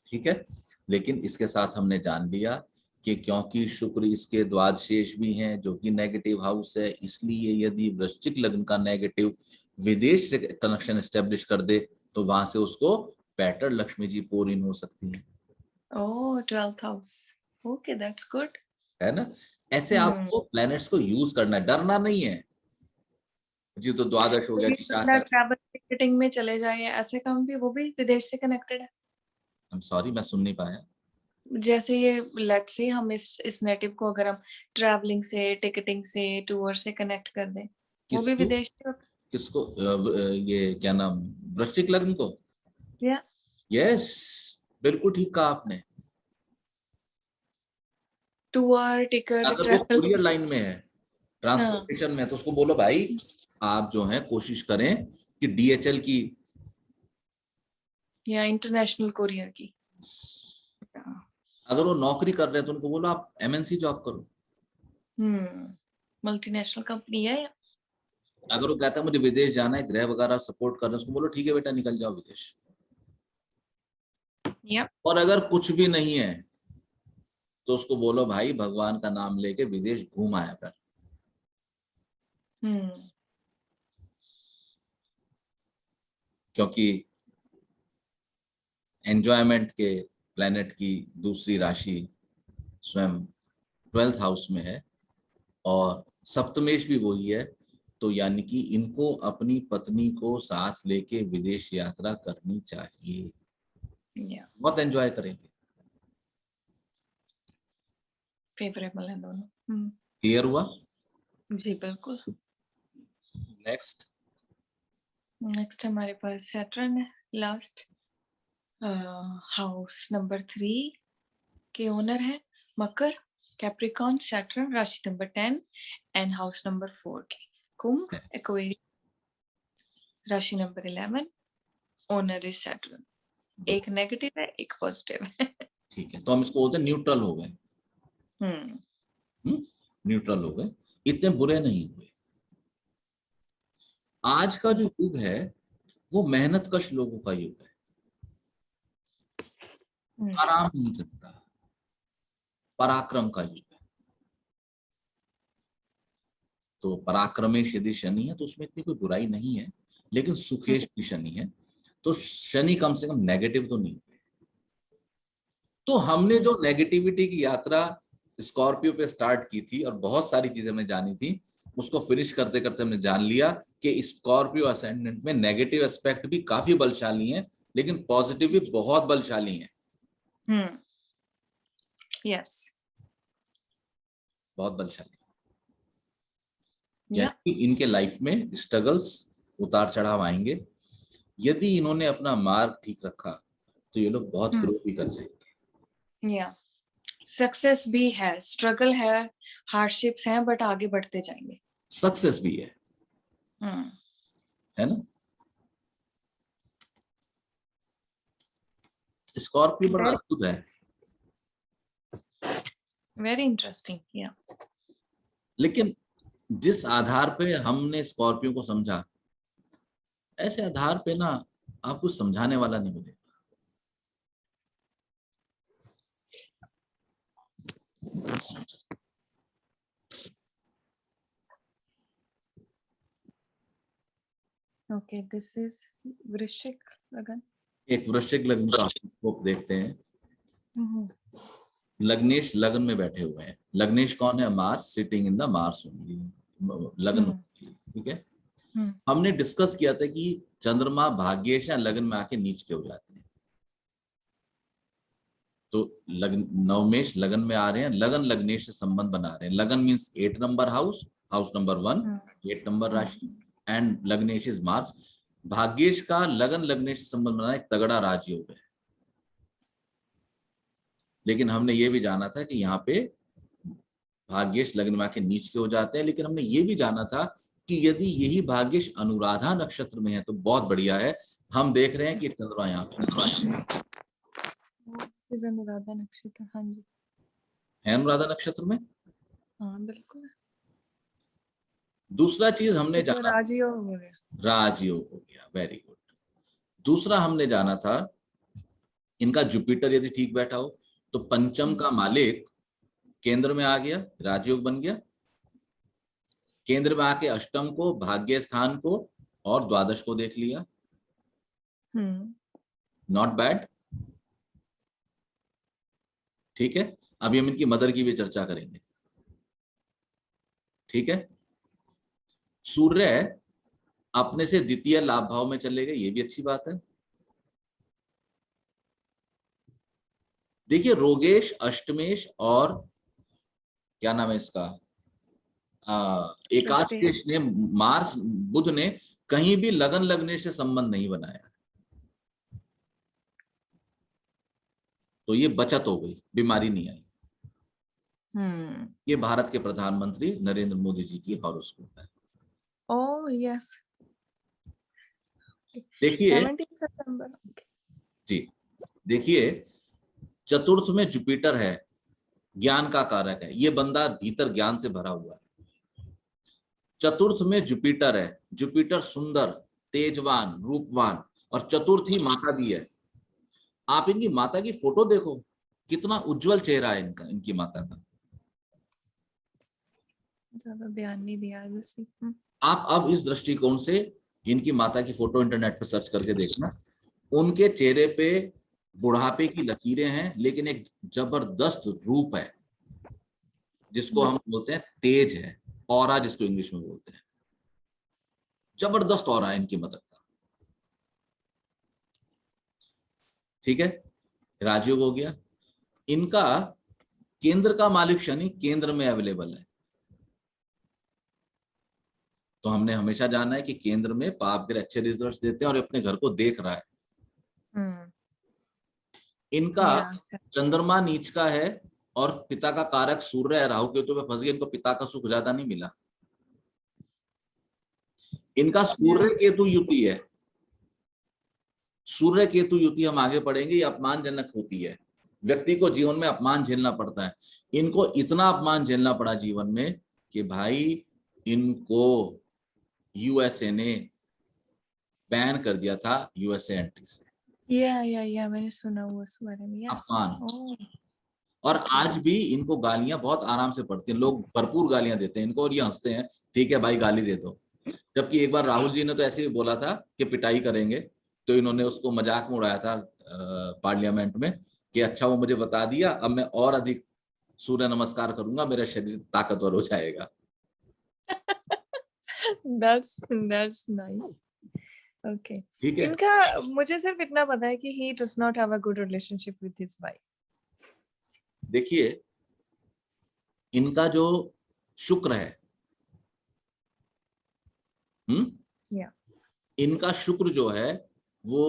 Speaker 2: ठीक है। लेकिन इसके साथ हमने जान लिया कि क्योंकि शुक्र इसके द्वादशेष भी हैं जो कि नेगेटिव हाउस है, इसलिए यदि वृश्चिक लग्न का नेगेटिव विदेश से कनेक्शन एस्टेब्लिश कर दे तो वहां से उसको बेटर लक्ष्मी जी पोर इन हो सकती है।
Speaker 1: ओह, 12th house. Okay, that's good.
Speaker 2: है ना? ऐसे आपको प्लैनेट्स को यूज करना है, डरना नहीं है जी। तो द्वादश हो गया जी,
Speaker 1: ट्रैवल टिकटिंग में चले जाए, ऐसे काम भी वो भी विदेश से कनेक्टेड है।
Speaker 2: I'm sorry, मैं सुन नहीं पाया।
Speaker 1: जैसे ये लेट्स से हम इस नेटिव को अगर हम ट्रैवलिंग से, टिकटिंग से, टूर से कनेक्ट कर दें, वो भी विदेश से।
Speaker 2: किसको? ये क्या नाम, वृश्चिक लग्न को?
Speaker 1: या
Speaker 2: यस, बिल्कुल ठीक कहा आपने।
Speaker 1: टूर टिकट
Speaker 2: अगर वो
Speaker 1: ट्रैवल।
Speaker 2: कुरियर लाइन में है, ट्रांसपोर्टेशन में, तो उसको बोलो भाई आप जो है कोशिश करें कि डीएचएल की
Speaker 1: या इंटरनेशनल कुरियर की।
Speaker 2: अगर वो नौकरी कर रहे हैं तो उनको बोलो आप एमएनसी जॉब करो।
Speaker 1: मल्टीनेशनल कंपनी है।
Speaker 2: अगर वो कहता है मुझे विदेश जाना है, गृह वगैरह सपोर्ट कर रहे हैं, उसको बोलो ठीक है बेटा निकल जाओ विदेश। और अगर कुछ भी नहीं है तो उसको बोलो भाई भगवान का नाम लेके विदेश घूम आया कर। क्योंकि एंजॉयमेंट के प्लेनेट की दूसरी राशि स्वयं 12th हाउस में है और सप्तमेश भी वही है, तो यानी कि इनको अपनी पत्नी को साथ लेके विदेश यात्रा करनी चाहिए। बहुत एंजॉय करेंगे।
Speaker 1: फेवरेबल है दोनों।
Speaker 2: क्लियर हुआ?
Speaker 1: जी बिल्कुल। नेक्स्ट हमारे पास सैटर्न है, लास्ट हाउस नंबर 3 के ओनर है मकर, कैप्रिकॉन, सैटर्न, राशि नंबर 10 एंड हाउस नंबर 4 के कुंभ, एक्वेरियस, राशि नंबर 11, ओनर इज सैटर्न। एक नेगेटिव है, एक पॉजिटिव है।
Speaker 2: ठीक है, तो हम इसको बोलते हैं न्यूट्रल हो गए। न्यूट्रल हो गए, इतने बुरे नहीं हुए। आज का जो युग है वो मेहनत कश लोगों का युग है, आराम नहीं सकता, पराक्रम का युग है। तो पराक्रमेश यदि शनि है तो उसमें इतनी कोई बुराई नहीं है, लेकिन सुखेश की शनि है, तो शनि कम से कम नेगेटिव तो नहीं है। तो हमने जो नेगेटिविटी की यात्रा स्कॉर्पियो पे स्टार्ट की थी और बहुत सारी चीजें हमें जानी थी, उसको फिनिश करते करते हमने जान लिया कि स्कॉर्पियो असेंडेंट में नेगेटिव एस्पेक्ट भी काफी बलशाली हैं, लेकिन पॉजिटिव भी बहुत बलशाली हैं।
Speaker 1: यस,
Speaker 2: बहुत बलशाली।
Speaker 1: या
Speaker 2: यानी कि इनके लाइफ में स्ट्रगल्स, उतार चढ़ाव आएंगे। यदि इन्होंने अपना मार्ग ठीक रखा तो ये लोग बहुत ग्रो भी कर जाएंगे।
Speaker 1: या सक्सेस भी है, स्ट्रगल है, हार्डशिप्स हैं, बट आगे बढ़ते जाएंगे।
Speaker 2: सक्सेस भी है ना। स्कॉर्पियो बड़ा अद्भुत है,
Speaker 1: वेरी इंटरेस्टिंग। या
Speaker 2: लेकिन जिस आधार पे हमने स्कॉर्पियो को समझा, ऐसे आधार पे ना आपको समझाने वाला नहीं मिलेगा।
Speaker 1: ओके, दिस इज वृश्चिक लगन।
Speaker 2: एक वृश्चिक लग्न का आपको देखते हैं। लग्नेश लग्न में बैठे हुए हैं। लग्नेश कौन है? Mars, sitting in the Mars only लग्न। ठीक है, हमने डिस्कस किया था कि चंद्रमा भाग्येश या लग्न में आके नीच के हो जाते हैं। तो लग्न नवमेश लगन में आ रहे हैं, लगन लग्नेश से संबंध बना रहे हैं। लगन means 8 number house, house number 1, 8 number राशि, एंड लग्नेश इज मार्स। भाग्येश का लगन लग्नेश से संबंध बना एक तगड़ा राजयोग है। लेकिन हमने ये भी जाना था कि यहाँ पे भाग्येश लग्न में आके नीच के हो जाते हैं। लेकिन हमने ये भी जाना था कि यदि यही भाग्येश अनुराधा नक्षत्र में है तो बहुत बढ़िया है। हम देख रहे हैं कि चंद्रमा यहाँ पे
Speaker 1: अनुराधा नक्षत्र, हाँ जी,
Speaker 2: है अनुराधा नक्षत्र में।
Speaker 1: हाँ बिल्कुल।
Speaker 2: दूसरा चीज हमने
Speaker 1: तो
Speaker 2: जाना,
Speaker 1: राजयोग हो गया।
Speaker 2: राजयोग हो गया, वेरी गुड। दूसरा हमने जाना था इनका जुपिटर यदि ठीक बैठा हो तो पंचम का मालिक केंद्र में आ गया, राजयोग बन गया। केंद्र में आके अष्टम को, भाग्य स्थान को और द्वादश को देख लिया। Not bad. ठीक है, अभी हम इनकी मदर की भी चर्चा करेंगे। ठीक है, सूर्य अपने से द्वितीय लाभ भाव में चले गए, ये भी अच्छी बात है। देखिए रोगेश, अष्टमेश और क्या नाम है इसका, एकादशेश ने, मार्स बुध ने कहीं भी लगन लगने से संबंध नहीं बनाया, तो ये बचत हो गई, बीमारी नहीं आई। ये भारत के प्रधानमंत्री नरेंद्र मोदी जी की हॉरोस्कोप है।
Speaker 1: ओह यस,
Speaker 2: देखिए
Speaker 1: 17 सितंबर।
Speaker 2: जी, देखिए चतुर्थ में जुपिटर है, ज्ञान का कारक है। ये बंदा भीतर ज्ञान से भरा हुआ है। चतुर्थ में जुपिटर है, जुपिटर सुंदर, तेजवान, रूपवान, और चतुर्थी माता भी है। आप इनकी माता की फोटो देखो, कितना उज्जवल चेहरा है इनका, इनकी माता का।
Speaker 1: ज्यादा ध्यान नहीं दिया वैसे।
Speaker 2: आप अब इस दृष्टिकोण से इनकी माता की फोटो इंटरनेट पर सर्च करके देखना। उनके चेहरे पे बुढ़ापे की लकीरें हैं, लेकिन एक जबरदस्त रूप है जिसको हम बोलते हैं तेज है, ऑरा जिसको इंग्लिश में बोलते हैं। जबरदस्त ऑरा है इनकी मदर का। ठीक है, राजयोग हो गया। इनका केंद्र का मालिक शनि केंद्र में अवेलेबल है, तो हमने हमेशा जाना है कि केंद्र में पाप ग्रह अच्छे रिजल्ट्स देते हैं और अपने घर को देख रहा है। इनका चंद्रमा नीच का है और पिता का कारक सूर्य है, राहु केतु में फंस गए, इनको पिता का सुख ज्यादा नहीं मिला। इनका सूर्य केतु युति है। सूर्य केतु युति हम आगे पढ़ेंगे, ये अपमानजनक होती है, व्यक्ति को जीवन में अपमान झेलना पड़ता है। इनको इतना अपमान झेलना पड़ा जीवन में कि भाई इनको यूएसए ने बैन कर दिया था यूएसए एंट्री से।
Speaker 1: या मैंने सुना हुआ इस बारे में।
Speaker 2: अपमान। और आज भी इनको गालियां बहुत आराम से पड़ती हैं, लोग भरपूर गालियां देते हैं इनको और ये हंसते हैं, ठीक है भाई गाली दे दो। जबकि एक बार राहुल जी ने तो ऐसे भी बोला था कि पिटाई करेंगे, तो इन्होंने उसको मजाक में उड़ाया था पार्लियामेंट में कि अच्छा वो मुझे बता दिया, अब मैं और अधिक सूर्य नमस्कार करूंगा, मेरा शरीर ताकतवर हो जाएगा।
Speaker 1: that's nice. Okay.
Speaker 2: ठीक है।
Speaker 1: इनका मुझे सिर्फ इतना पता है कि he does not have a good relationship with his wife.
Speaker 2: देखिए, इनका जो शुक्र है,
Speaker 1: Yeah.
Speaker 2: इनका शुक्र जो है वो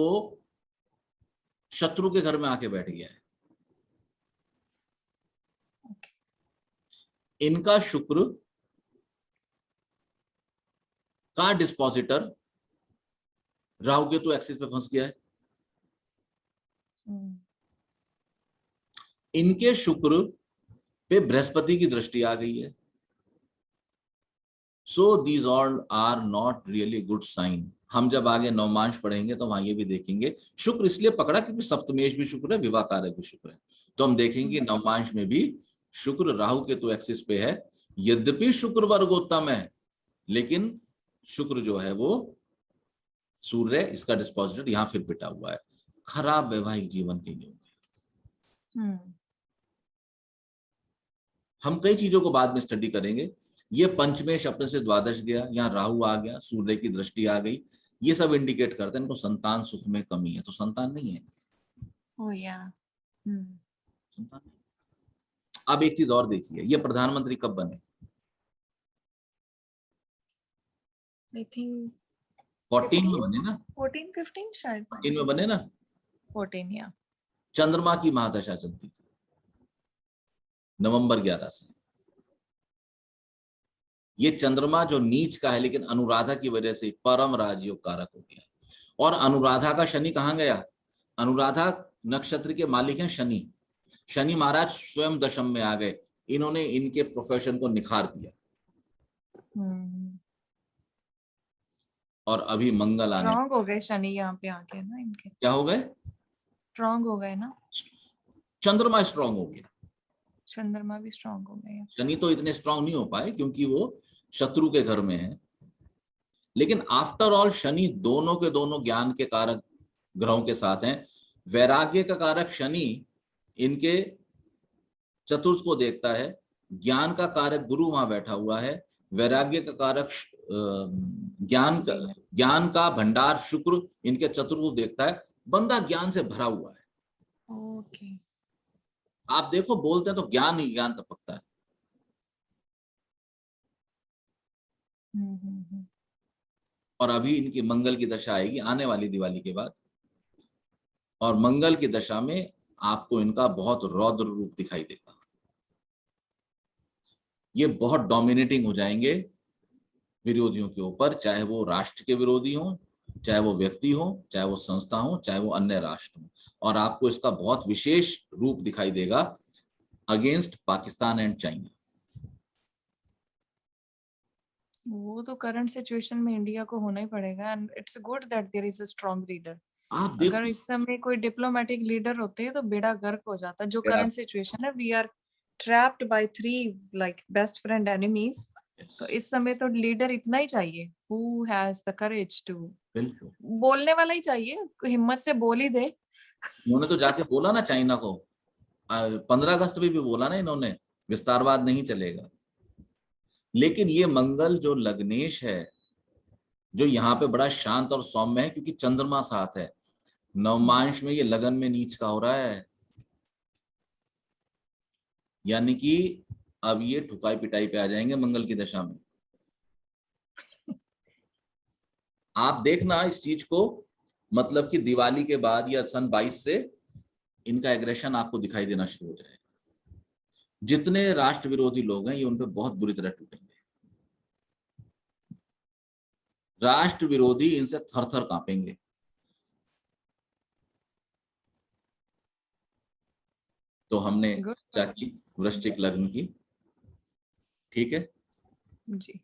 Speaker 2: शत्रु के घर में आके बैठ गया है।
Speaker 1: Okay.
Speaker 2: इनका शुक्र का डिस्पोजिटर राहु केतु एक्सिस पे फंस गया है। इनके शुक्र पे बृहस्पति की दृष्टि आ गई है। So these all are not really good sign. हम जब आगे नवमांश पढ़ेंगे तो वहां ये भी देखेंगे। शुक्र इसलिए पकड़ा क्योंकि सप्तमेश भी शुक्र है, विवाह कारक भी शुक्र है, तो हम देखेंगे नवमांश में भी शुक्र राहु केतु एक्सिस पे है। यद्यपि शुक्र वर्गोत्तम है, लेकिन शुक्र जो है वो सूर्य, इसका डिस्पोजिटर यहां फिर पिटा हुआ है। खराब वैवाहिक जीवन के लिए हम कई चीजों को बाद में स्टडी करेंगे। ये पंचमेश अपने से द्वादश गया, यहाँ राहु आ गया, सूर्य की दृष्टि आ गई, ये सब इंडिकेट करते हैं इनको संतान सुख में कमी है, तो संतान नहीं है। संतान नहीं। अब एक चीज और देखिए, ये प्रधानमंत्री कब बने?
Speaker 1: I think
Speaker 2: 14 में बने ना?
Speaker 1: 14, 15 शायद।
Speaker 2: 14 में बने ना?
Speaker 1: 14, yeah.
Speaker 2: चंद्रमा की महादशा चलती थी नवंबर 11 से। ये चंद्रमा जो नीच का है, लेकिन अनुराधा की वजह से परम राजयोग कारक हो गया। और अनुराधा का शनि कहाँ गया? अनुराधा नक्षत्र के मालिक हैं शनि। शनि महाराज स्वयं दशम में आ गए, इन्होंने इनके प्रोफेशन को निखार दिया। और अभी मंगल आने,
Speaker 1: स्ट्रॉन्ग हो गए शनि यहाँ पे आके ना इनके।
Speaker 2: क्या हो गए?
Speaker 1: स्ट्रॉन्ग हो गए ना,
Speaker 2: चंद्रमा स्ट्रांग हो गया।
Speaker 1: चंद्रमा भी स्ट्रॉन्ग हो गए।
Speaker 2: शनि तो इतने स्ट्रांग नहीं हो पाए क्योंकि वो शत्रु के घर में है, लेकिन आफ्टर ऑल शनि दोनों के दोनों ज्ञान के कारक ग्रहों के साथ हैं। वैराग्य का कारक शनि इनके चतुर्थ को देखता है, ज्ञान का कारक गुरु वहां बैठा हुआ है, वैराग्य का कारक ज्ञान का भंडार शुक्र इनके चतुर्थ को देखता है। बंदा ज्ञान से भरा हुआ है।
Speaker 1: ओके।
Speaker 2: आप देखो, बोलते हैं तो ज्ञान ही ज्ञान टपकता है। और अभी इनकी मंगल की दशा आएगी आने वाली दिवाली के बाद, और मंगल की दशा में आपको इनका बहुत रौद्र रूप दिखाई देगा। ये बहुत डोमिनेटिंग हो जाएंगे विरोधियों के ऊपर, चाहे वो राष्ट्र के विरोधी हो, चाहे वो व्यक्ति हो, चाहे वो संस्था हो, चाहे वो अन्य राष्ट्र हो। और आपको इसका बहुत विशेष रूप दिखाई देगा अगेंस्ट पाकिस्तान एंड चाइना।
Speaker 1: वो तो करंट सिचुएशन में इंडिया को होना ही पड़ेगा, and it's good that there is a strong leader.
Speaker 2: आप
Speaker 1: अगर इस समय कोई डिप्लोमेटिक लीडर होते तो बेड़ा गर्क हो जाता। जो करंट सिचुएशन है, we are trapped by 3 like best friend enemies. तो इस समय तो लीडर इतना ही चाहिए, who has the courage to, बोलने वाला ही चाहिए, हिम्मत से बोल ही दे।
Speaker 2: उन्होंने तो जाके बोला ना चाइना को, 15 अगस्त में भी बोला ना इन्होंने, विस्तारवाद नहीं चलेगा। लेकिन ये मंगल जो लग्नेश है, जो यहाँ पे बड़ा शांत और सौम्य है क्योंकि चंद्रमा साथ है, नवमांश में ये लगन में नीच का हो रहा है। यानी कि अब ये ठुकाई पिटाई पे आ जाएंगे मंगल की दशा में। आप देखना इस चीज को, मतलब कि दिवाली के बाद या सन 22 से इनका एग्रेशन आपको दिखाई देना शुरू हो जाएगा। जितने राष्ट्र विरोधी लोग हैं ये उन पे बहुत बुरी तरह टूटेंगे। राष्ट्र विरोधी इनसे थर थर कांपेंगे। तो हमने चर्चा की वृश्चिक लग्न की, ठीक है
Speaker 1: जी।